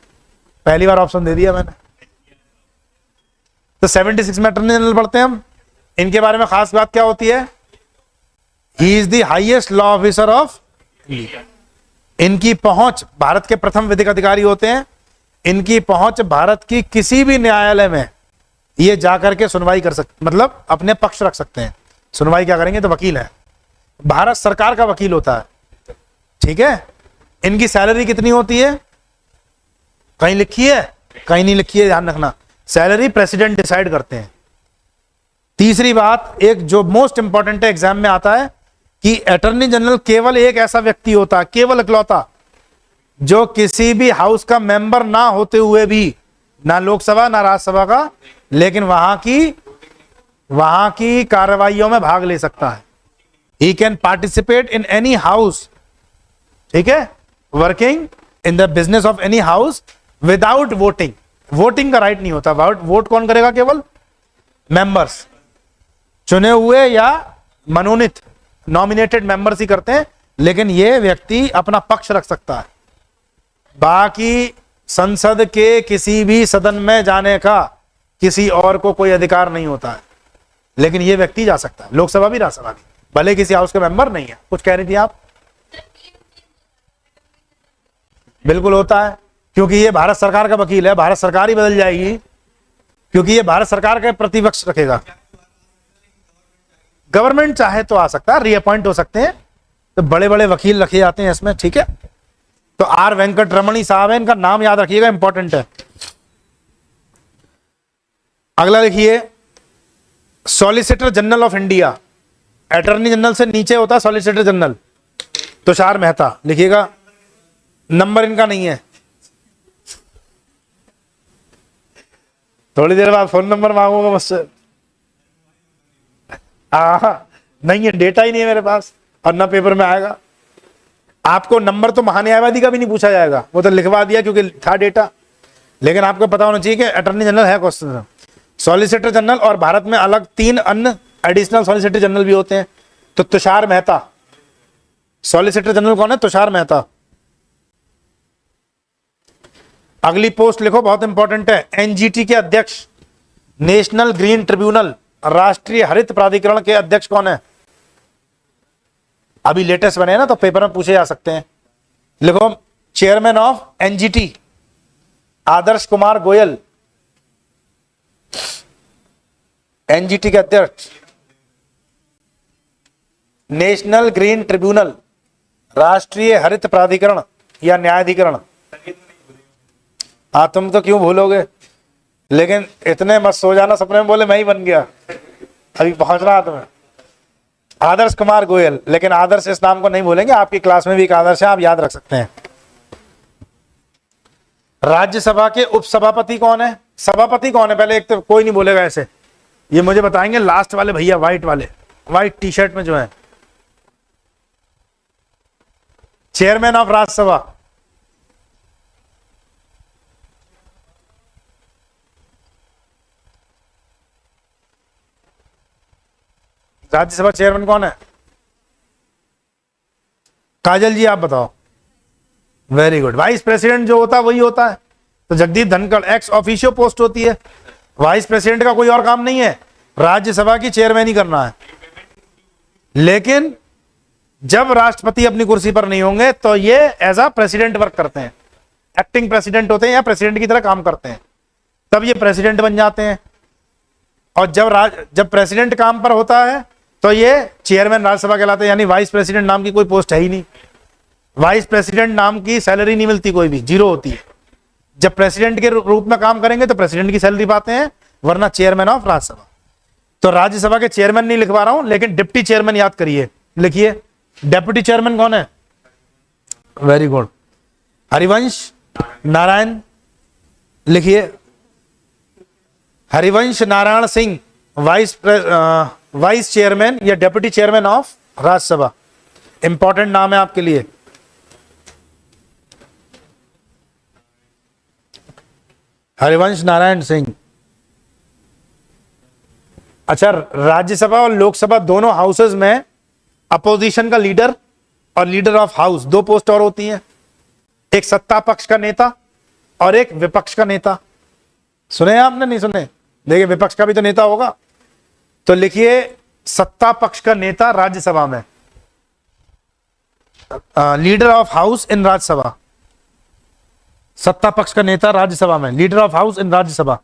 पहली बार ऑप्शन दे दिया मैंने। तो 76 में अटॉर्नी जनरल पढ़ते हैं हम। इनके बारे में खास बात क्या होती है? He is the highest law officer of India. इनकी पहुंच, भारत के प्रथम विधिक अधिकारी होते हैं, इनकी पहुंच भारत की किसी भी न्यायालय में ये जाकर के सुनवाई कर सकते, मतलब अपने पक्ष रख सकते हैं। सुनवाई क्या करेंगे, तो वकील है, भारत सरकार का वकील होता है, ठीक है। इनकी सैलरी कितनी होती है, कहीं लिखी है, कहीं नहीं लिखी है, ध्यान रखना। सैलरी प्रेसिडेंट डिसाइड करते हैं। तीसरी बात, एक जो मोस्ट इंपॉर्टेंट है, एग्जाम में आता है कि अटॉर्नी जनरल केवल एक ऐसा व्यक्ति होता है, केवल इकलौता, जो किसी भी हाउस का मेंबर ना होते हुए भी, ना लोकसभा ना राज्यसभा का, लेकिन वहां की कार्रवाइयों में भाग ले सकता है। He can participate in any house, ठीक है, working in the business of any house without voting. Voting का राइट नहीं होता। वोट कौन करेगा, केवल मेंबर्स, चुने हुए या मनोनीत, नॉमिनेटेड मेंबर्स ही करते हैं, लेकिन ये व्यक्ति अपना पक्ष रख सकता है। बाकी संसद के किसी भी सदन में जाने का किसी और को कोई अधिकार नहीं होता है, लेकिन ये व्यक्ति जा सकता है, लोकसभा भी राज्यसभा भी, भले किसी हाउस के मेंबर नहीं है। कुछ कह रही थी आप? बिल्कुल होता है, क्योंकि ये भारत सरकार का वकील है, भारत सरकार ही बदल जाएगी, क्योंकि ये भारत सरकार का प्रतिपक्ष रखेगा। गवर्नमेंट चाहे तो आ सकता है, रीअपॉइंट हो सकते हैं, तो बड़े बड़े वकील रखे जाते हैं इसमें, ठीक है। तो आर वेंकट रमणी साहब है, इनका नाम याद रखिएगा, इंपॉर्टेंट है। अगला लिखिए, solicitor general of India. Attorney general से नीचे होता है सॉलिसिटर जनरल, तुषार मेहता, लिखिएगा। नंबर इनका नहीं है, थोड़ी देर बाद फोन नंबर मांगूंगा मुझसे। नहीं है, डेटा ही नहीं है मेरे पास, और ना पेपर में आएगा। आपको नंबर तो महान्यायवादी का भी नहीं पूछा जाएगा, वो तो लिखवा दिया क्योंकि था डेटा, लेकिन आपको पता होना चाहिए कि अटॉर्नी जनरल है क्वेश्चन, सॉलिसिटर जनरल, और भारत में अलग 3 अन्य एडिशनल सॉलिसिटर जनरल भी होते हैं। तो तुषार मेहता, सॉलिसिटर जनरल कौन है, तुषार मेहता। अगली पोस्ट लिखो, बहुत इंपॉर्टेंट है, एनजीटी के अध्यक्ष, नेशनल ग्रीन ट्रिब्यूनल, राष्ट्रीय हरित प्राधिकरण के अध्यक्ष कौन है? अभी लेटेस्ट बने ना, तो पेपर में पूछे जा सकते हैं। लिखो, chairman of NGT Adarsh Kumar Goyal, NGT के अध्यक्ष। नेशनल ग्रीन ट्रिब्यूनल, राष्ट्रीय हरित प्राधिकरण या न्यायाधिकरण। हाँ, तुम तो क्यों भूलोगे, लेकिन इतने मत सो जाना सपने में बोले मैं ही बन गया, अभी पहुंच रहा तुम्हें। आदर्श कुमार गोयल, लेकिन आदर्श इस नाम को नहीं भूलेंगे, आपकी क्लास में भी एक आदर्श है, आप याद रख सकते हैं। राज्यसभा के उपसभापति कौन है, सभापति कौन है? पहले एक तो कोई नहीं बोलेगा ऐसे, ये मुझे बताएंगे लास्ट वाले भैया, व्हाइट वाले, व्हाइट टी शर्ट में जो है। Chairman of Rajya Sabha, Rajya Sabha chairman कौन है? काजल जी आप बताओ। Very good. वाइस प्रेसिडेंट जो होता है वही होता है, तो Jagdeep Dhankhar, ex officio post होती है। वाइस प्रेसिडेंट का कोई और काम नहीं है, राज्यसभा की चेयरमैन ही करना है। लेकिन जब राष्ट्रपति अपनी कुर्सी पर नहीं होंगे तो ये एज अ प्रेसिडेंट वर्क करते हैं, एक्टिंग प्रेसिडेंट होते हैं या प्रेसिडेंट की तरह काम करते हैं, तब ये प्रेसिडेंट बन जाते हैं। और जब प्रेसिडेंट काम पर होता है तो ये चेयरमैन राज्यसभा कहलाते हैं, यानी वाइस प्रेसिडेंट नाम की कोई पोस्ट है ही नहीं। वाइस प्रेसिडेंट नाम की सैलरी नहीं मिलती, कोई भी, जीरो होती है। जब प्रेसिडेंट के रूप में काम करेंगे तो प्रेसिडेंट की सैलरी पाते हैं, वरना चेयरमैन ऑफ राज्यसभा। तो राज्यसभा के चेयरमैन नहीं लिखवा रहा हूं, लेकिन डिप्टी चेयरमैन याद करिए। लिखिए, डेप्यूटी चेयरमैन कौन है? Very good, Harivansh Narayan. लिखिए, हरिवंश नारायण सिंह, वाइस चेयरमैन या deputy chairman of Rajya Sabha. Important नाम है आपके लिए। हरिवंश नारायण सिंह। अच्छा, राज्यसभा और लोकसभा दोनों हाउसेज में अपोजिशन का लीडर और लीडर ऑफ हाउस दो पोस्ट और होती हैं, एक सत्ता पक्ष का नेता और एक विपक्ष का नेता। सुने आपने? नहीं सुने? देखिए, विपक्ष का भी तो नेता होगा। तो लिखिए, सत्ता पक्ष का नेता राज्यसभा में, leader of house in Rajya Sabha, सत्ता पक्ष का नेता राज्यसभा में, leader of house in Rajya Sabha.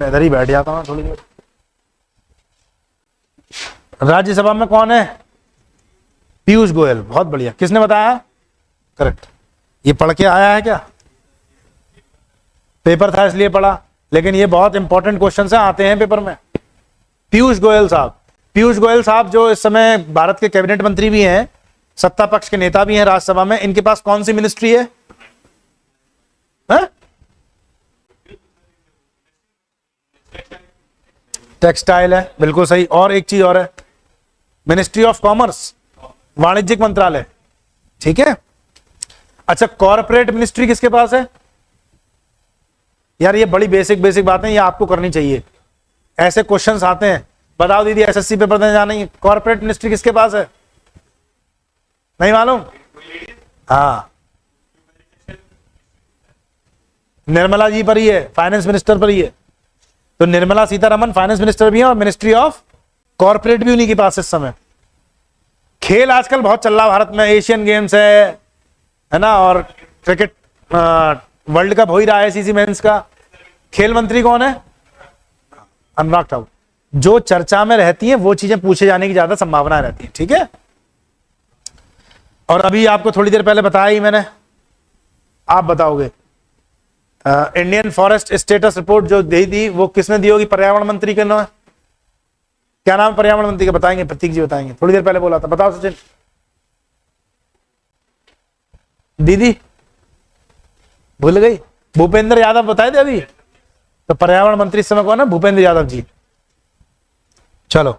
मैं इधर ही बैठ जाता हूं थोड़ी देर। राज्यसभा में कौन है? पीयूष गोयल। बहुत बढ़िया, किसने बताया? करेक्ट। ये पढ़ के आया है क्या? पेपर था इसलिए पढ़ा, लेकिन ये बहुत इंपॉर्टेंट क्वेश्चन से आते हैं पेपर में। पीयूष गोयल साहब, पीयूष गोयल साहब जो इस समय भारत के कैबिनेट मंत्री भी हैं, सत्ता पक्ष के नेता भी हैं राज्यसभा में। इनके पास कौन सी मिनिस्ट्री है? टेक्सटाइल है, बिल्कुल सही। और एक चीज और है, मिनिस्ट्री ऑफ कॉमर्स, वाणिज्यिक मंत्रालय। ठीक है। अच्छा, कॉर्पोरेट मिनिस्ट्री किसके पास है? यार ये बड़ी बेसिक बेसिक बातें, ये आपको करनी चाहिए। ऐसे क्वेश्चंस आते हैं, बताओ दीदी एसएससी पेपर देने जाना है, कॉर्पोरेट मिनिस्ट्री किसके पास है? नहीं मालूम? हाँ, निर्मला जी पर ही है, फाइनेंस मिनिस्टर पर ही है। तो निर्मला सीतारमन फाइनेंस मिनिस्टर भी है और मिनिस्ट्री ऑफ कॉर्पोरेट भी उन्हीं के पास इस समय। खेल आजकल बहुत चल रहा भारत में, एशियन गेम्स है ना, और क्रिकेट वर्ल्ड कप हो ही रहा है सीसी मेंस का। खेल मंत्री कौन है? अनुराग ठाकुर। जो चर्चा में रहती हैं वो चीजें पूछे जाने की ज्यादा संभावना रहती है। ठीक है। और अभी आपको थोड़ी देर पहले बताया ही मैंने, आप बताओगे इंडियन फॉरेस्ट स्टेटस रिपोर्ट जो दी थी वो किसने दी होगी? पर्यावरण मंत्री के नाम, क्या नाम पर्यावरण मंत्री का? बताएंगे, प्रतीक जी बताएंगे। थोड़ी देर पहले बोला था, बताओ सचिन। दीदी भूल गई? भूपेंद्र यादव बताए थे अभी। तो पर्यावरण मंत्री इस समय कौन है? भूपेंद्र यादव जी। चलो,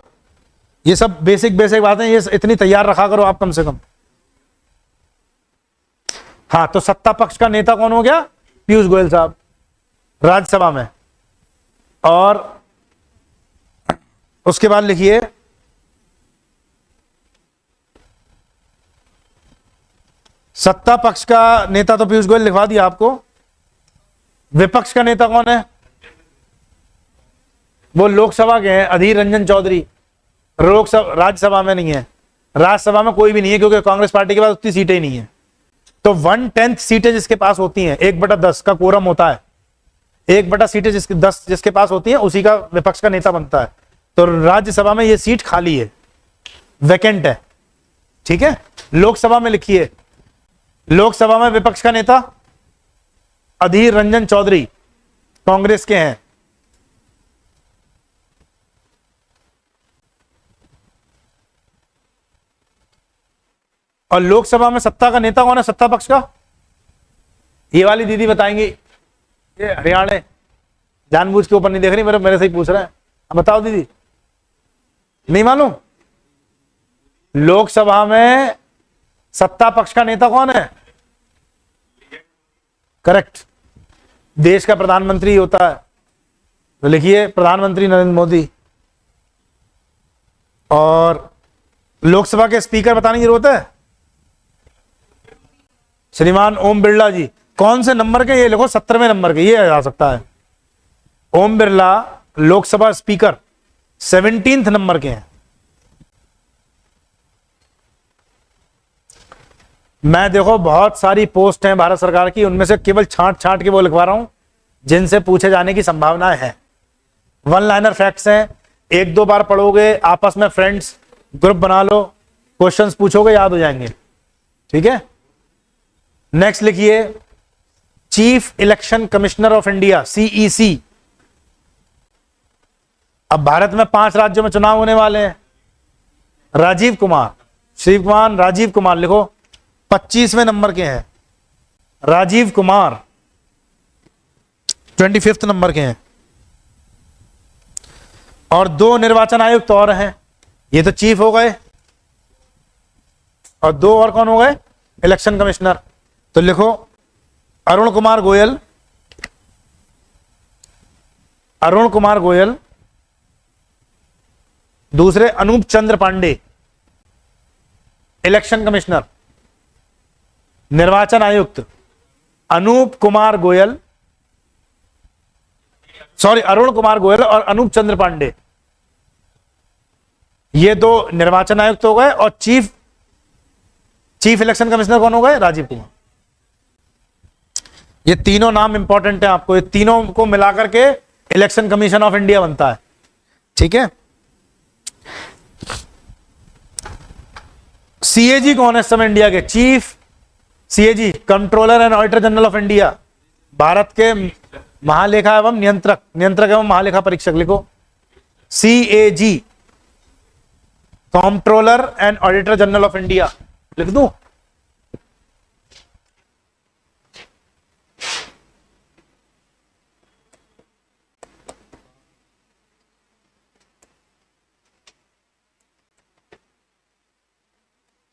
ये सब बेसिक बेसिक बातें, ये इतनी तैयार रखा करो आप कम से कम। हाँ, तो सत्ता पक्ष का नेता कौन हो गया? पीयूष गोयल साहब, राज्यसभा में। और उसके बाद लिखिए सत्ता पक्ष का नेता तो पीयूष गोयल लिखवा दिया आपको। विपक्ष का नेता कौन है? वो लोकसभा के हैं, अधीर रंजन चौधरी। लोकसभा, राज्यसभा में नहीं है। राज्यसभा में कोई भी नहीं है क्योंकि कांग्रेस पार्टी के पास उतनी सीटें नहीं है। तो 1/10 सीटें जिसके पास होती हैं, 1/10 का कोरम होता है, 1/10 सीटें जिसके पास होती हैं उसी का विपक्ष का नेता बनता है। तो राज्यसभा में ये सीट खाली है, वैकेंट है। ठीक है। लोकसभा में लिखिए, लोकसभा में विपक्ष का नेता अधीर रंजन चौधरी, कांग्रेस के हैं। और लोकसभा में सत्ता का नेता कौन है? सत्ता पक्ष का ये वाली दीदी बताएंगी, ये हरियाणा, जानबूझ के ऊपर नहीं देख रही, मेरे से ही पूछ रहे हैं। अब बताओ दीदी, नहीं मालूम? लोकसभा में सत्ता पक्ष का नेता कौन है? करेक्ट, देश का प्रधानमंत्री होता है। तो लिखिए प्रधानमंत्री नरेंद्र मोदी। और लोकसभा के स्पीकर बताने की जरूरत है? श्रीमान ओम बिरला जी। कौन से नंबर के? ये लिखो 17वें नंबर के, ये आ सकता है। Om Birla Lok Sabha speaker 17th number के हैं। मैं देखो बहुत सारी पोस्ट हैं भारत सरकार की, उनमें से केवल छांट छांट के वो लिखवा रहा हूं जिनसे पूछे जाने की संभावनाएं हैं। 1 लाइनर फैक्ट्स हैं, 1-2 बार पढ़ोगे, आपस में फ्रेंड्स ग्रुप बना लो, क्वेश्चंस पूछोगे, याद हो जाएंगे। ठीक है। नेक्स्ट लिखिए chief election commissioner of India, CEC. अब भारत में 5 राज्यों में चुनाव होने वाले हैं। राजीव कुमार, श्रीमान राजीव कुमार लिखो, 25वें नंबर के हैं। राजीव कुमार 25th नंबर के हैं। और 2 निर्वाचन आयुक्त और हैं, ये तो चीफ हो गए, और 2 और कौन हो गए? Election commissioner. तो लिखो अरुण कुमार गोयल, अरुण कुमार गोयल। दूसरे अनूप चंद्र पांडे, इलेक्शन कमिश्नर। निर्वाचन आयुक्त अनूप कुमार गोयल, सॉरी अरुण कुमार गोयल और अनूप चंद्र पांडे, ये 2 निर्वाचन आयुक्त हो गए। और चीफ चीफ इलेक्शन कमिश्नर कौन होगा? राजीव कुमार। ये तीनों नाम इंपॉर्टेंट है आपको, ये तीनों को मिलाकर के इलेक्शन कमीशन ऑफ इंडिया बनता है। ठीक है। सीएजी कौन है इस समय इंडिया के? Chief CAG, controller and auditor general of India, Bharat के महालेखा एवं नियंत्रक एवं महालेखा परीक्षक। लिखो CAG, controller and auditor general of India. लिख दूं?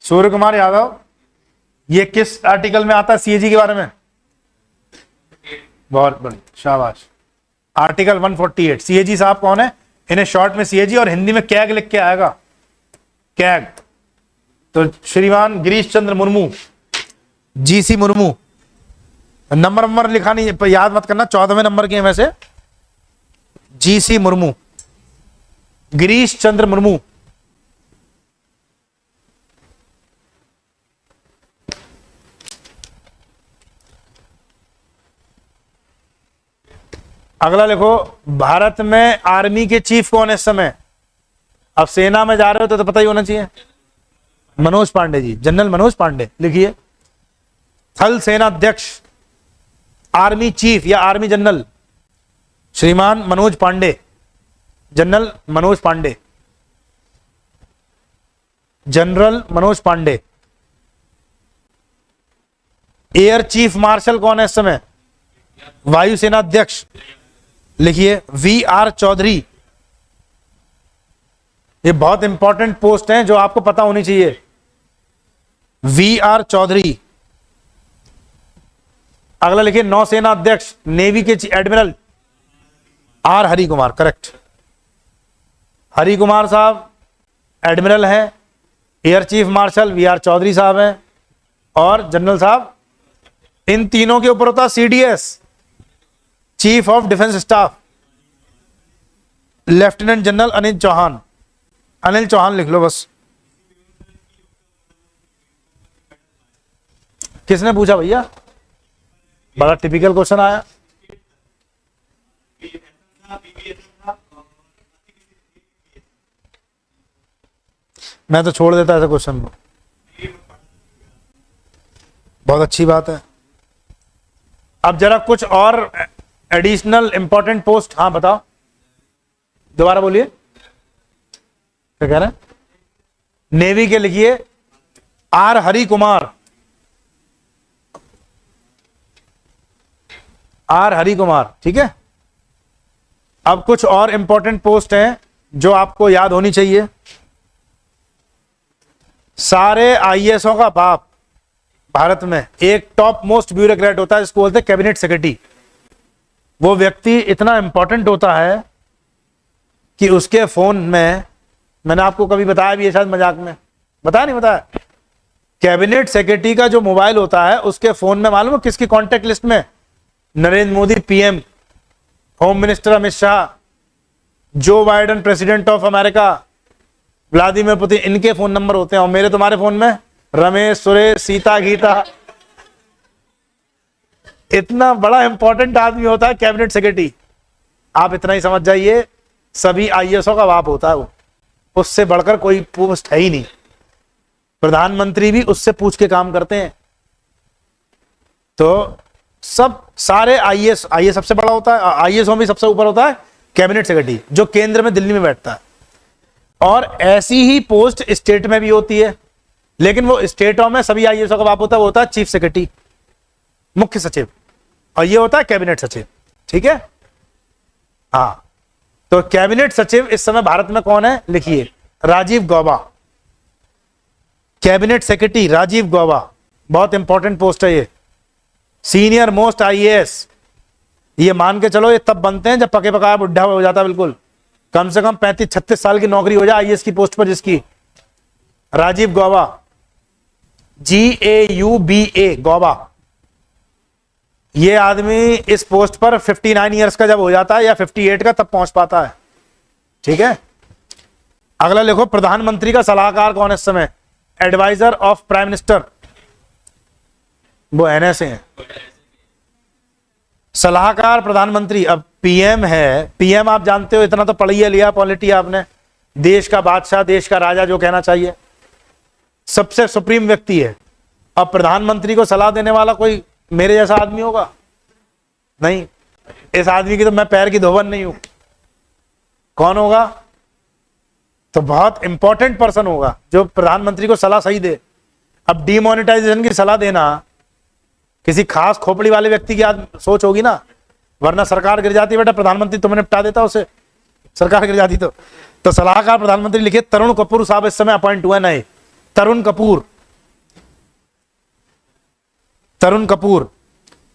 सूर्य कुमार यादव, ये किस आर्टिकल में आता है सीएजी के बारे में? बहुत बढ़िया, शाबाश। आर्टिकल 148। सीएजी साहब कौन है? इन्हें शॉर्ट में सीएजी और हिंदी में कैग लिख के आएगा, कैग। तो श्रीमान गिरीश चंद्र मुर्मू, जीसी मुर्मू। नंबर लिखा नहीं, याद मत करना, 14वें नंबर के हैं वैसे। जीसी मुर्मू, गिरीश चंद्र मुर्मू। अगला लिखो, भारत में आर्मी के चीफ कौन है इस समय? अब सेना में जा रहे हो तो पता ही होना चाहिए। मनोज पांडे जी, जनरल मनोज पांडे। लिखिए, थल सेना अध्यक्ष, आर्मी चीफ या आर्मी जनरल श्रीमान Manoj Pande, general Manoj Pande, general Manoj Pande. Air chief marshal कौन है इस समय? वायुसेना अध्यक्ष। लिखिए, वी आर चौधरी। ये बहुत इंपॉर्टेंट पोस्ट हैं जो आपको पता होनी चाहिए। V R Chaudhari. अगला लिखिए, नौसेना अध्यक्ष, नेवी के admiral R Hari Kumar. Correct, Hari Kumar साहब एडमिरल हैं। Air chief marshal V R Chaudhari साहब हैं। और जनरल साहब, इन तीनों के ऊपर होता CDS, chief of defence staff, lieutenant general Anil Chauhan. Anil Chauhan लिख लो बस। किसने पूछा भैया? बड़ा टिपिकल क्वेश्चन आया। मैं तो छोड़ देता ऐसा क्वेश्चन को। बहुत अच्छी बात है। अब जरा कुछ और एडिशनल इंपॉर्टेंट पोस्ट। हाँ बताओ, दोबारा बोलिए, क्या कह रहे हैं? नेवी के लिखिए, आर हरि कुमार, आर हरि कुमार। ठीक है। अब कुछ और इंपॉर्टेंट पोस्ट हैं जो आपको याद होनी चाहिए। सारे आईएएसओ का बाप भारत में एक टॉप मोस्ट ब्यूरोक्रेट होता है जिसको बोलते हैं कैबिनेट सेक्रेटरी। वो व्यक्ति इतना इंपॉर्टेंट होता है कि उसके फोन में, मैंने आपको कभी बताया भी है शायद मजाक में, बताया नहीं बताया? कैबिनेट सेक्रेटरी का जो मोबाइल होता है उसके फोन में मालूम है किसकी कांटेक्ट लिस्ट में? Narendra Modi PM, home minister Amit Shah, Joe Biden president of America, Vladimir Putin, इनके फोन नंबर होते हैं। और मेरे तुम्हारे फोन में रमेश, सुरेश, सीता, गीता। इतना बड़ा इंपॉर्टेंट आदमी होता है कैबिनेट सेक्रेटरी। आप इतना ही समझ जाइए, सभी आईएएसओ का बाप होता है वो। उससे बढ़कर कोई पोस्ट है ही नहीं। प्रधानमंत्री भी उससे पूछ के काम करते हैं। तो सब सारे आईएएस सबसे बड़ा होता है, आईएएसओ भी सबसे ऊपर होता है कैबिनेट सेक्रेटरी, जो केंद्र में दिल्ली में बैठता है। और ऐसी ही पोस्ट स्टेट में भी होती है, लेकिन वो स्टेटों में सभी आईएएसओ का बाप होता है, वो होता है चीफ सेक्रेटरी, मुख्य सचिव, और ये होता है कैबिनेट सचिव। ठीक है। हाँ, तो कैबिनेट सचिव इस समय भारत में कौन है? लिखिए, राजीव गौबा। कैबिनेट सेक्रेटरी राजीव गौबा, बहुत इंपॉर्टेंट पोस्ट है ये। Senior most IAS. ये मान के चलो, ये तब बनते हैं जब पके पकाया बुढ़ा हो जाता है बिल्कुल। कम से कम 35-36 साल की नौकरी हो जाए आईएएस की पोस्ट पर जिसकी। राजीव गौबा, GAUBA, गौबा। ये आदमी इस पोस्ट पर 59 ईयर्स का जब हो जाता है या 58 का, तब पहुंच पाता है। ठीक है। अगला लिखो, प्रधानमंत्री का सलाहकार कौन है इस समय? Adviser of prime minister. वो एनएसए हैं। सलाहकार प्रधानमंत्री, अब पीएम है, पीएम आप जानते हो, इतना तो पढ़ ही लिया पॉलिटी आपने, देश का बादशाह, देश का राजा जो कहना चाहिए, सबसे सुप्रीम व्यक्ति है। अब प्रधानमंत्री को सलाह देने वाला कोई मेरे जैसा आदमी होगा? नहीं, इस आदमी की तो मैं पैर की धोबन नहीं हूं। कौन होगा? तो बहुत इंपॉर्टेंट पर्सन होगा जो प्रधानमंत्री को सलाह सही दे। अब डीमोनेटाइजेशन की सलाह देना किसी खास खोपड़ी वाले व्यक्ति की सोच होगी ना, वरना सरकार गिर जाती, बेटा प्रधानमंत्री तुम्हें निपटा देता उसे, सरकार गिर जाती तो सलाहकार प्रधानमंत्री लिखे तरुण कपूर साहब इस समय अपॉइंट हुए नए। तरुण कपूर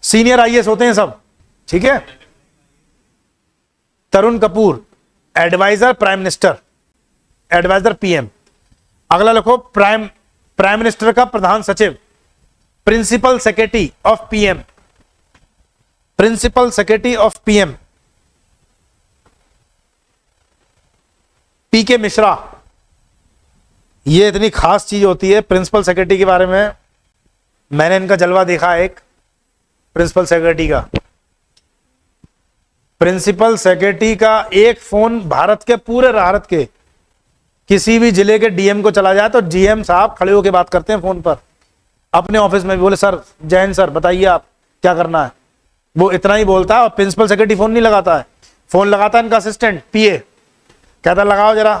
सीनियर आईएएस होते हैं सब, ठीक है। Tarun Kapoor adviser prime minister, adviser PM. अगला लिखो प्राइम मिनिस्टर का प्रधान सचिव, principal secretary of PM, principal secretary of PM PK Mishra. ये इतनी खास चीज होती है प्रिंसिपल सेक्रेटरी के बारे में, मैंने इनका जलवा देखा एक प्रिंसिपल सेक्रेटरी का। प्रिंसिपल सेक्रेटरी का एक फोन भारत के पूरे भारत के किसी भी जिले के डीएम को चला जाए तो जीएम साहब खड़े होकर बात करते हैं फोन पर, अपने ऑफिस में भी बोले सर जैन सर बताइए आप क्या करना है, वो इतना ही बोलता है। और प्रिंसिपल सेक्रेटरी फोन नहीं लगाता है, फोन लगाता है इनका असिस्टेंट पीए, कहता लगाओ जरा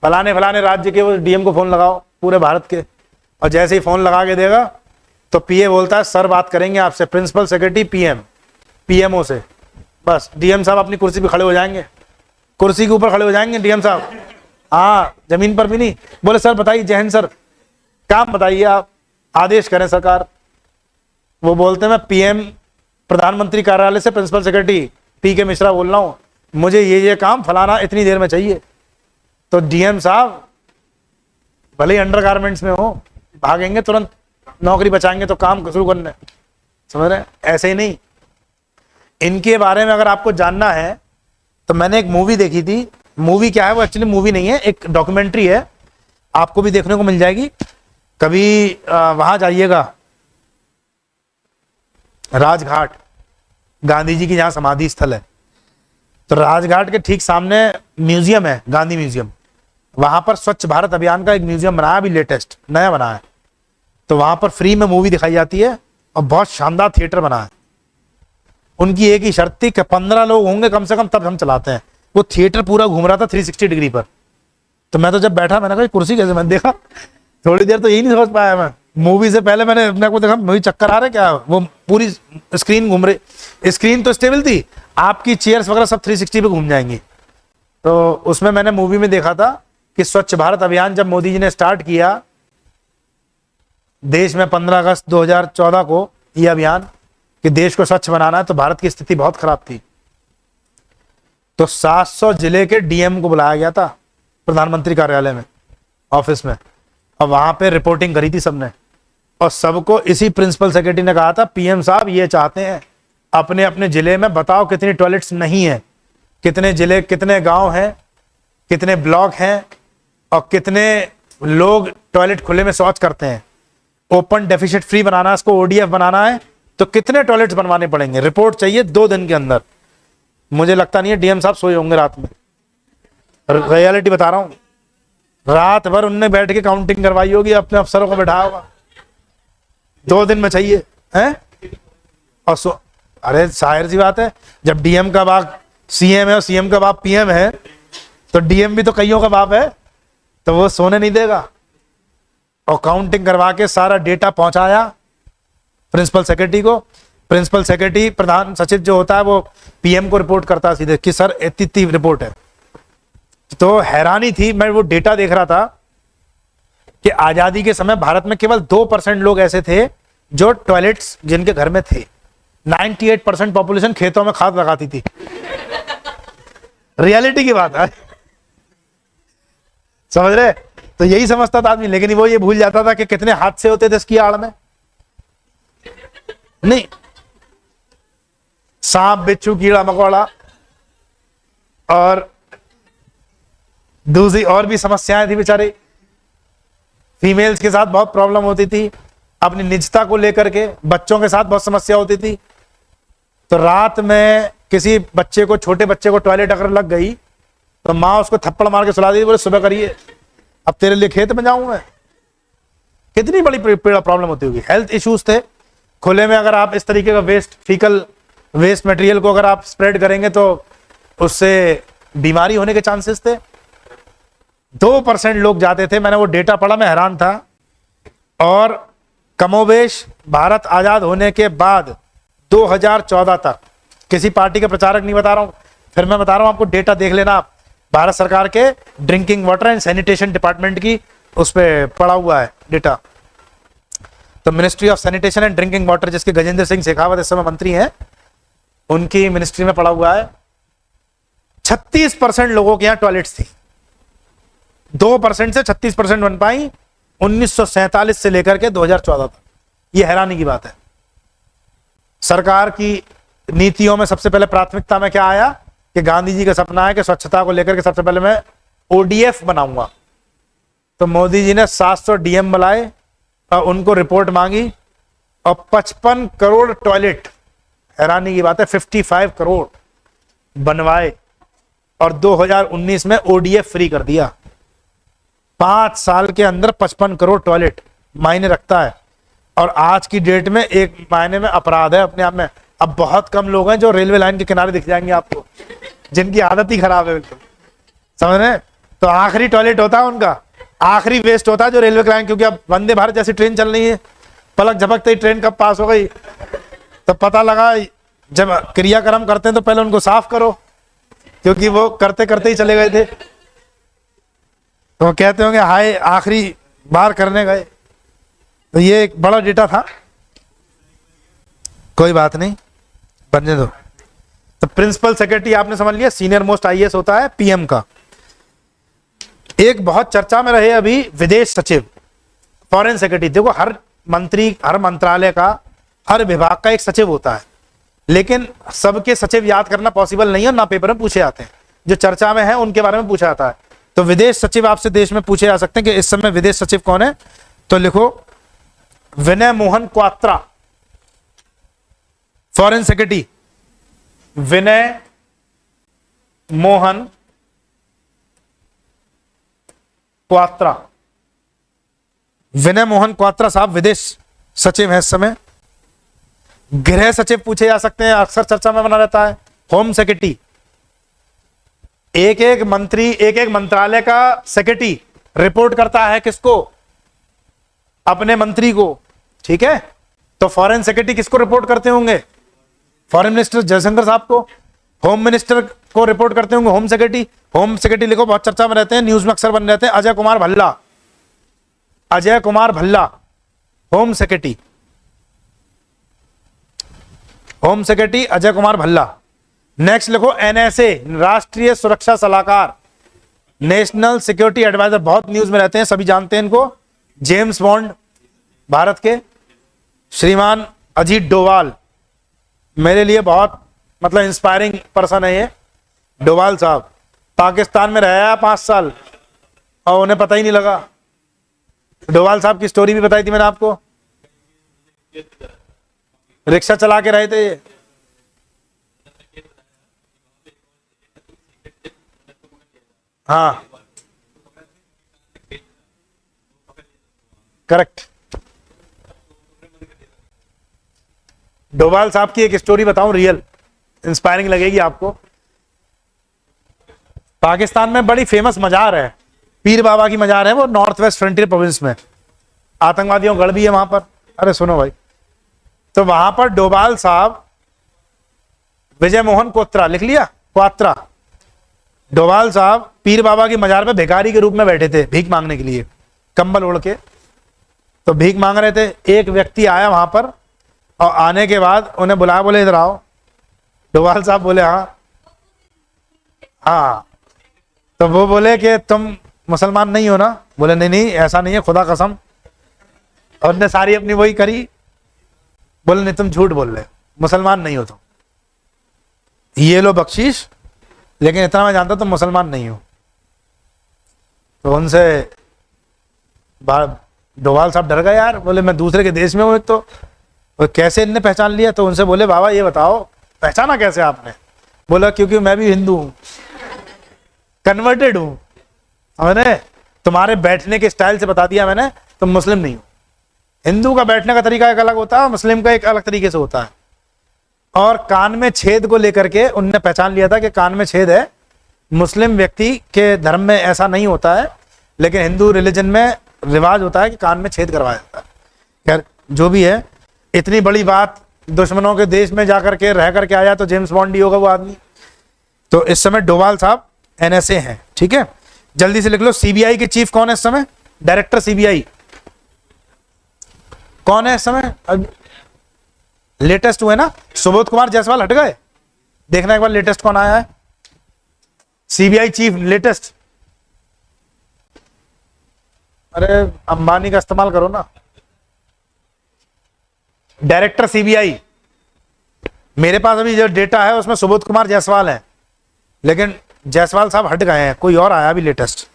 फलाने फलाने राज्य के वो डीएम को फोन लगाओ पूरे भारत के, और जैसे ही फोन लगा के देगा तो पीए बोलता है सर बात करेंगे आपसे, प्रिंसिपल सेक्रेटरी पीएमओ से। बस डीएम साहब अपनी कुर्सी पे खड़े हो जाएंगे, कुर्सी के ऊपर खड़े हो जाएंगे डीएम साहब, हाँ जमीन पर भी नहीं। बोले सर बताइए जय हिंद सर, काम बताइए आप, आदेश करें सरकार। वो बोलते हैं मैं पीएम प्रधानमंत्री कार्यालय से प्रिंसिपल सेक्रेटरी पीके मिश्रा बोल रहा हूँ, मुझे ये काम फलाना इतनी देर में चाहिए। तो डीएम साहब भले ही अंडरगारमेंट्स में हो, भागेंगे तुरंत, नौकरी बचाएंगे तो काम शुरू करने, समझ रहे? ऐसे ही नहीं, इनके बारे में अगर आपको जानना है तो मैंने एक मूवी देखी थी। मूवी क्या है, वो एक्चुअली मूवी नहीं है, एक डॉक्यूमेंट्री है, आपको भी देखने को मिल जाएगी, कभी वहां जाइएगा राजघाट, गांधी जी की जहां समाधि स्थल है, तो राजघाट के ठीक सामने म्यूजियम है, गांधी म्यूजियम। वहां पर स्वच्छ भारत अभियान का एक म्यूजियम बनाया, अभी लेटेस्ट नया बना है, तो वहां पर फ्री में मूवी दिखाई जाती है और बहुत शानदार थिएटर बना है। उनकी एक ही शर्त थी कि 15 लोग होंगे कम से कम तब हम चलाते हैं। वो थिएटर पूरा घूम रहा था 360 डिग्री पर। तो मैं तो जब बैठा, मैंने कहा कुर्सी कैसे, मैंने देखा थोड़ी देर तो यही नहीं समझ पाया मैं, मूवी से पहले मैंने अपने को देखा मूवी चक्कर आ रहा है क्या, वो पूरी स्क्रीन घूम रही, स्क्रीन तो स्टेबल थी, आपकी चेयर्स वगैरह सब 360 पे घूम जाएंगी। तो उसमें मैंने मूवी में देखा था कि स्वच्छ भारत अभियान जब मोदी जी ने स्टार्ट किया देश में 15 अगस्त 2014 को, ये अभियान कि देश को स्वच्छ बनाना है, तो भारत की स्थिति बहुत खराब थी। तो 700 जिले के डीएम को बुलाया गया था प्रधानमंत्री कार्यालय में, ऑफिस में, और वहां पे रिपोर्टिंग करी थी सबने, और सबको इसी प्रिंसिपल सेक्रेटरी ने कहा था पीएम साहब ये चाहते हैं अपने अपने जिले में बताओ कितनी टॉयलेट्स नहीं है, कितने जिले, कितने गांव हैं, कितने ब्लॉक हैं, और कितने लोग टॉयलेट खुले में शौच करते हैं। ओपन डेफिशिएंट फ्री बनाना है, इसको ओडीएफ बनाना है, तो कितने टॉयलेट्स बनवाने पड़ेंगे, रिपोर्ट चाहिए 2 दिन के अंदर। मुझे लगता नहीं है डीएम साहब सोए होंगे रात में, रियलिटी बता रहा हूं, रात भर उनने बैठ के काउंटिंग करवाई होगी, अपने अफसरों को बैठाया होगा, 2 दिन में चाहिए हैं। और अरे जाहिर सी बात है, जब डीएम का बाप सीएम है और सीएम का बाप पीएम है, तो डीएम भी तो कईयों का बाप है, तो वो सोने नहीं देगा। और काउंटिंग करवा के सारा डेटा पहुंचाया प्रिंसिपल सेक्रेटरी को। प्रिंसिपल सेक्रेटरी प्रधान सचिव जो होता है वो पीएम को रिपोर्ट करता है सीधे कि सर इतनी रिपोर्ट है। तो हैरानी थी, मैं वो डेटा देख रहा था कि आजादी के समय भारत में केवल 2% लोग ऐसे थे जो टॉयलेट्स जिनके घर में थे, 98% पॉपुलेशन खेतों में खाद लगाती थी। रियलिटी की बात है, समझ रहे? तो यही समझता था आदमी, लेकिन वो ये भूल जाता था कि कितने हादसे होते थे इसकी आड़ में। नहीं, सांप बिच्छू कीड़ा मकोड़ा और दूसरी और भी समस्याएं थी बेचारे, फीमेल्स के साथ बहुत प्रॉब्लम होती थी, अपनी निजता को लेकर के, बच्चों के साथ बहुत समस्या होती थी। तो रात में किसी बच्चे को, छोटे बच्चे को टॉयलेट अगर लग गई तो माँ उसको थप्पड़ मार के सुला दी, बोले सुबह करिए, अब तेरे लिए खेत में जाऊं मैं। कितनी बड़ी प्रॉब्लम होती होगी। हेल्थ इश्यूज थे। खुले में अगर आप इस तरीके का वेस्ट, फीकल वेस्ट मटेरियल को अगर आप स्प्रेड करेंगे तो उससे बीमारी होने के चांसेस थे। 2% लोग जाते थे। मैंने वो डेटा पढ़ा, मैं हैरान था। और कमोबेश भारत आजाद होने के बाद 2014 तक, किसी पार्टी के प्रचारक नहीं बता रहा हूं, फिर मैं बता रहा हूं आपको, डेटा देख लेना आप, भारत सरकार के drinking water and sanitation department की उस पर पड़ा हुआ है डेटा। तो ministry of sanitation and drinking water, जिसके गजेंद्र सिंह शेखावत इस समय मंत्री हैं, उनकी मिनिस्ट्री में पड़ा हुआ है, 36% लोगों के यहां टॉयलेट्स थी। 2% से 36% बन पाई 1947 से लेकर के 2014 तक। यह हैरानी की बात है। सरकार की नीतियों में सबसे पहले प्राथमिकता में क्या आया कि गांधी जी का सपना है कि स्वच्छता को लेकर के सबसे पहले मैं ओडीएफ बनाऊंगा। तो मोदी जी ने 700 डीएम बुलाए और उनको रिपोर्ट मांगी और 55 करोड़ टॉयलेट, हैरानी की बात है, 55 करोड़ बनवाए और 2019 में ओडीएफ फ्री कर दिया। 5 साल के अंदर 55 करोड़ टॉयलेट मायने रखता है। और आज की डेट में एक मायने में अपराध है अपने आप में। अब बहुत कम लोग हैं जो रेलवे लाइन के किनारे दिख जाएंगे आपको, जिनकी आदत ही खराब है बिल्कुल, समझ रहे? तो आखिरी टॉयलेट होता है उनका, आखिरी वेस्ट होता है जो रेलवे लाइन, क्योंकि अब वंदे भारत जैसी ट्रेन चल रही है, पलक झपकते ही ट्रेन कब पास हो गई। तो पता लगा जब क्रियाक्रम करते हैं तो पहले उनको साफ करो, क्योंकि वो करते करते ही चले गए थे। तो वो कहते होंगे हाय आखिरी बार करने गए। तो ये एक बड़ा डेटा था, कोई बात नहीं, बनने दो। तो प्रिंसिपल सेक्रेटरी आपने समझ लिया, सीनियर मोस्ट आईएएस होता है पीएम का। एक बहुत चर्चा में रहे अभी विदेश सचिव, फॉरेन सेक्रेटरी। देखो हर मंत्री, हर मंत्रालय का, हर विभाग का एक सचिव होता है, लेकिन सबके सचिव याद करना पॉसिबल नहीं है, ना पेपर में पूछे जाते हैं। जो चर्चा में है उनके बारे में पूछा जाता है। तो विदेश सचिव आपसे देश में पूछे जा सकते हैं कि इस समय विदेश सचिव कौन है। तो लिखो विनय मोहन क्वात्रा, फॉरेन सेक्रेटरी विनय मोहन क्वात्रा। विनय मोहन क्वात्रा साहब विदेश सचिव हैं इस समय। गृह सचिव पूछे जा सकते हैं, अक्सर चर्चा में बना रहता है। होम सेक्रेटरी, एक एक मंत्री, एक एक मंत्रालय का सेक्रेटरी रिपोर्ट करता है किसको? अपने मंत्री को, ठीक है। तो फॉरेन सेक्रेटरी किसको रिपोर्ट करते होंगे? फॉरेन मिनिस्टर जयशंकर साहब को। होम मिनिस्टर को रिपोर्ट करते होंगे होम सेक्रेटरी। होम सेक्रेटरी लिखो, बहुत चर्चा में रहते हैं, न्यूज में अक्सर बन रहते हैं, Ajay Kumar Bhalla. Ajay Kumar Bhalla home secretary, home secretary Ajay Kumar Bhalla. Next लिखो एनएसए, राष्ट्रीय सुरक्षा सलाहकार, नेशनल सिक्योरिटी एडवाइजर, बहुत न्यूज में रहते हैं, सभी जानते हैं इनको। जेम्स बॉन्ड भारत के, श्रीमान अजीत डोवाल, मेरे लिए बहुत मतलब इंस्पायरिंग पर्सन है ये डोवाल साहब। पाकिस्तान में रहा 5 साल और उन्हें पता ही नहीं लगा। डोवाल साहब की स्टोरी भी बताई थी मैंने आपको, रिक्शा चला के रहे थे ये। हाँ करेक्ट। डोभाल साहब की एक स्टोरी बताऊं, रियल इंस्पायरिंग लगेगी आपको। पाकिस्तान में बड़ी फेमस मजार है, पीर बाबा की मजार है, वो नॉर्थ वेस्ट फ्रंटियर प्रोविंस में, आतंकवादियों गढ़ भी है वहां पर। अरे सुनो भाई, तो वहां पर डोभाल साहब, विजय मोहन क्वात्रा लिख लिया, क्वात्रा। डोभाल साहब पीर बाबा की मजार में भिखारी के रूप में बैठे थे, भीख मांगने के लिए, कंबल ओढ़ के। तो भीख मांग रहे थे, एक व्यक्ति आया वहां पर और आने के बाद उन्हें बुलाया, बोले इधर आओ। डोभाल साहब बोले हाँ हाँ। तो वो बोले कि तुम मुसलमान नहीं हो ना? बोले नहीं नहीं ऐसा नहीं है, खुदा कसम। और उन्होंने सारी अपनी वही करी, बोले नहीं तुम झूठ बोल रहे, मुसलमान नहीं हो तुम, ये लो बख्शीश, लेकिन इतना मैं जानता तुम मुसलमान नहीं हो। तो उनसे डोभाल साहब डर गए यार, बोले मैं दूसरे के देश में हूँ, तो कैसे इनने पहचान लिया? तो उनसे बोले बाबा ये बताओ पहचाना कैसे आपने? बोला क्योंकि मैं भी हिंदू हूँ, कन्वर्टेड हूँ। मैंने तुम्हारे बैठने के स्टाइल से बता दिया मैंने, तुम मुस्लिम नहीं हो। हिंदू का बैठने का तरीका एक अलग होता है, मुस्लिम का एक अलग तरीके से होता है। और कान में छेद को लेकर के उनने पहचान लिया था कि कान में छेद है। मुस्लिम व्यक्ति के धर्म में ऐसा नहीं होता है, लेकिन हिंदू रिलीजन में रिवाज होता है कि कान में छेद करवाया जाता है। खैर जो भी है, इतनी बड़ी बात, दुश्मनों के देश में जाकर के रह करके आया तो जेम्स बॉन्ड ही होगा वो आदमी। तो इस समय डोभाल साहब एनएसए हैं, ठीक है। जल्दी से लिख लो, सीबीआई के चीफ कौन है इस समय? डायरेक्टर सीबीआई कौन है इस समय? लेटेस्ट हुए ना, सुबोध कुमार जायसवाल हट गए। देखना एक बार लेटेस्ट कौन आया है सीबीआई चीफ लेटेस्ट। अरे अंबानी का इस्तेमाल करो ना। डायरेक्टर सीबीआई, मेरे पास अभी जो डेटा है उसमें सुबोध कुमार जायसवाल है, लेकिन जायसवाल साहब हट गए हैं, कोई और आया अभी लेटेस्ट।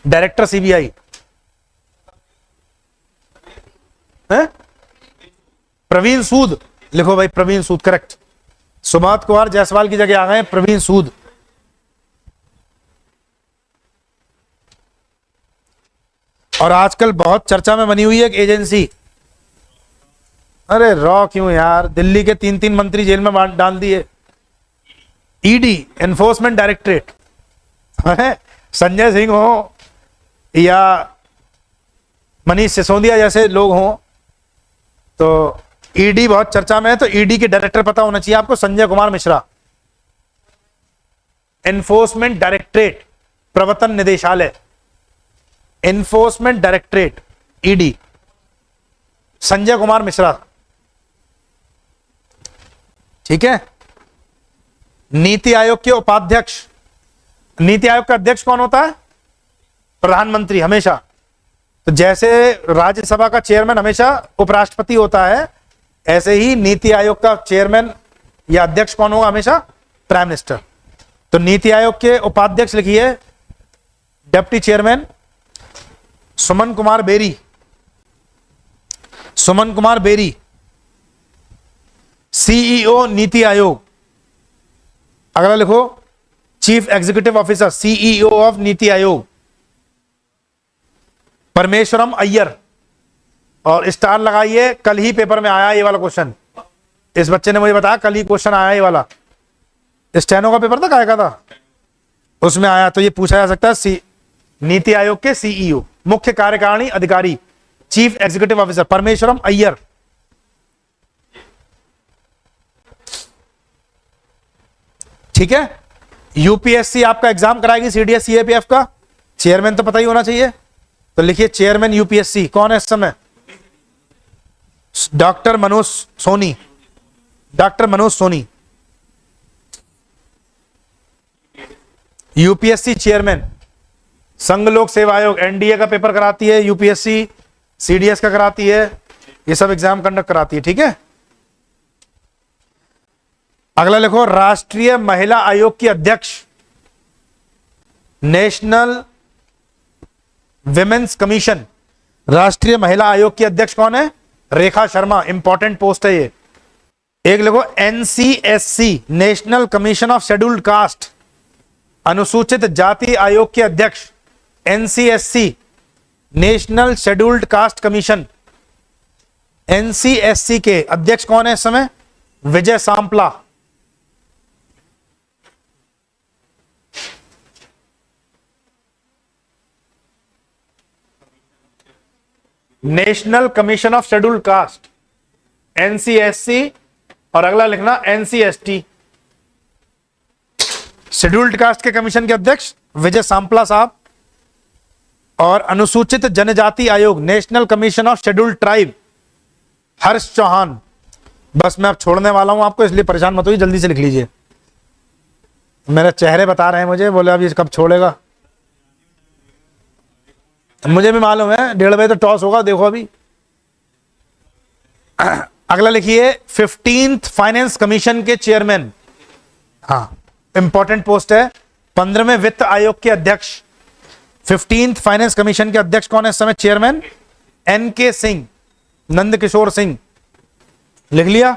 डायरेक्टर सीबीआई है प्रवीण सूद। लिखो भाई प्रवीण सूद, करेक्ट। सुबोध कुमार जायसवाल की जगह आ गए प्रवीण सूद। और आजकल बहुत चर्चा में बनी हुई है एक एजेंसी। अरे रॉ क्यों यार, दिल्ली के 3-3 मंत्री जेल में डाल दिए। ED, enforcement directorate. अरे संजय सिंह हो या मनीष सिसोदिया जैसे लोग हों, तो ईडी बहुत चर्चा में है। तो ईडी के डायरेक्टर पता होना चाहिए आपको, संजय कुमार मिश्रा। एनफोर्समेंट डायरेक्टरेट, प्रवर्तन निदेशालय, enforcement directorate ED, Sanjay Kumar Mishra, ठीक है। नीति आयोग के उपाध्यक्ष, नीति आयोग का अध्यक्ष कौन होता है? प्रधानमंत्री हमेशा। तो जैसे राज्यसभा का चेयरमैन हमेशा उपराष्ट्रपति होता है, ऐसे ही नीति आयोग का चेयरमैन या अध्यक्ष कौन होगा? हमेशा प्राइम मिनिस्टर। तो नीति आयोग के उपाध्यक्ष लिखिए deputy chairman Suman Kumar berry. Suman Kumar berry. CEO NITI Aayog, अगला लिखो chief executive officer, CEO of NITI Aayog Parameswaran Iyer. और स्टार लगाइए, कल ही पेपर में आया ये वाला क्वेश्चन। इस बच्चे ने मुझे बताया कल ही क्वेश्चन आया ये वाला। स्टेनो का पेपर था काय का था, उसमें आया। तो ये पूछा जा सकता है नीति आयोग के सीईओ, मुख्य कार्यकारिणी अधिकारी, chief executive officer Parameswaran Iyer. ठीक है। यूपीएससी आपका एग्जाम कराएगी, सीडीएस सीएपीएफ का चेयरमैन तो पता ही होना चाहिए। तो लिखिए चेयरमैन यूपीएससी कौन है इस समय? Doctor Manoj Soni. Doctor Manoj Soni UPSC chairman. संघ लोक सेवा आयोग, एनडीए का पेपर कराती है यूपीएससी, सीडीएस का कराती है, ये सब एग्जाम कंडक्ट कराती है। ठीक है। अगला लिखो राष्ट्रीय महिला आयोग की अध्यक्ष, नेशनल विमेन्स कमीशन। राष्ट्रीय महिला आयोग की अध्यक्ष कौन है? रेखा शर्मा। इंपॉर्टेंट पोस्ट है ये। एक लिखो NCSC, national commission of scheduled caste, अनुसूचित जाति आयोग के अध्यक्ष। NCSC, national scheduled caste commission. NCSC के अध्यक्ष कौन है इस समय? Vijay Sampla. National commission of scheduled caste, NCSC. और अगला लिखना एनसीएसटी। शेड्यूल्ड कास्ट के कमीशन के अध्यक्ष विजय सांपला साहब। और अनुसूचित जनजाति आयोग, national commission of scheduled tribe, Harsh Chauhan. बस मैं अब छोड़ने वाला हूं आपको, इसलिए परेशान मत होइए, जल्दी से लिख लीजिए। मेरे चेहरे बता रहे हैं मुझे, बोले अब ये कब छोड़ेगा। मुझे भी मालूम है 1:30 बजे तो टॉस होगा, देखो अभी। अगला लिखिए 15th फाइनेंस कमीशन के चेयरमैन। हाँ, इंपॉर्टेंट पोस्ट है। 15वें वित्त आयोग के अध्यक्ष। 15th फाइनेंस कमीशन के अध्यक्ष कौन है इस समय? Chairman N K Singh, Nand Kishore Singh. लिख लिया।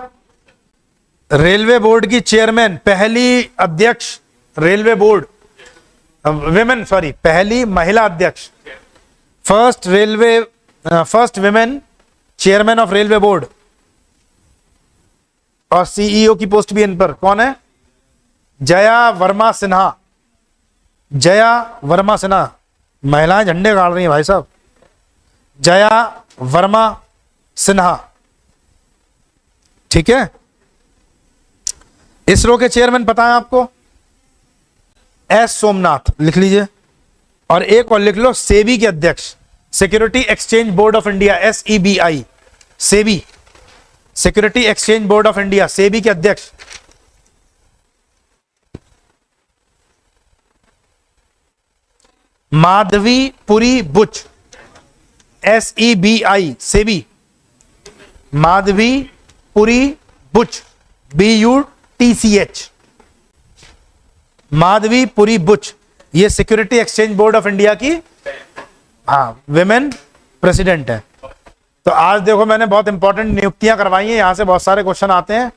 रेलवे बोर्ड की चेयरमैन, पहली अध्यक्ष रेलवे बोर्ड, विमेन, सॉरी, पहली महिला अध्यक्ष, first women chairman of railway board, और सीईओ की पोस्ट भी इन पर कौन है? जया वर्मा सिन्हा। जया वर्मा सिन्हा, महिलाएं झंडे गाड़ रही हैं भाई साहब। जया वर्मा सिन्हा, ठीक है। इसरो के चेयरमैन पता है आपको? एस सोमनाथ, लिख लीजिए। और एक और लिख लो, सेबी के अध्यक्ष, security exchange board of India, SEBI, SEBI, security exchange board of India, SEBI के अध्यक्ष माधवी पुरी बुच, SEBI, सेबी, माधवी पुरी बुच, BUTCH, माधवी पुरी बुच, ये security exchange board of India की विमेन प्रेसिडेंट है। तो आज देखो मैंने बहुत इंपॉर्टेंट नियुक्तियां करवाई हैं, यहां से बहुत सारे क्वेश्चन आते हैं।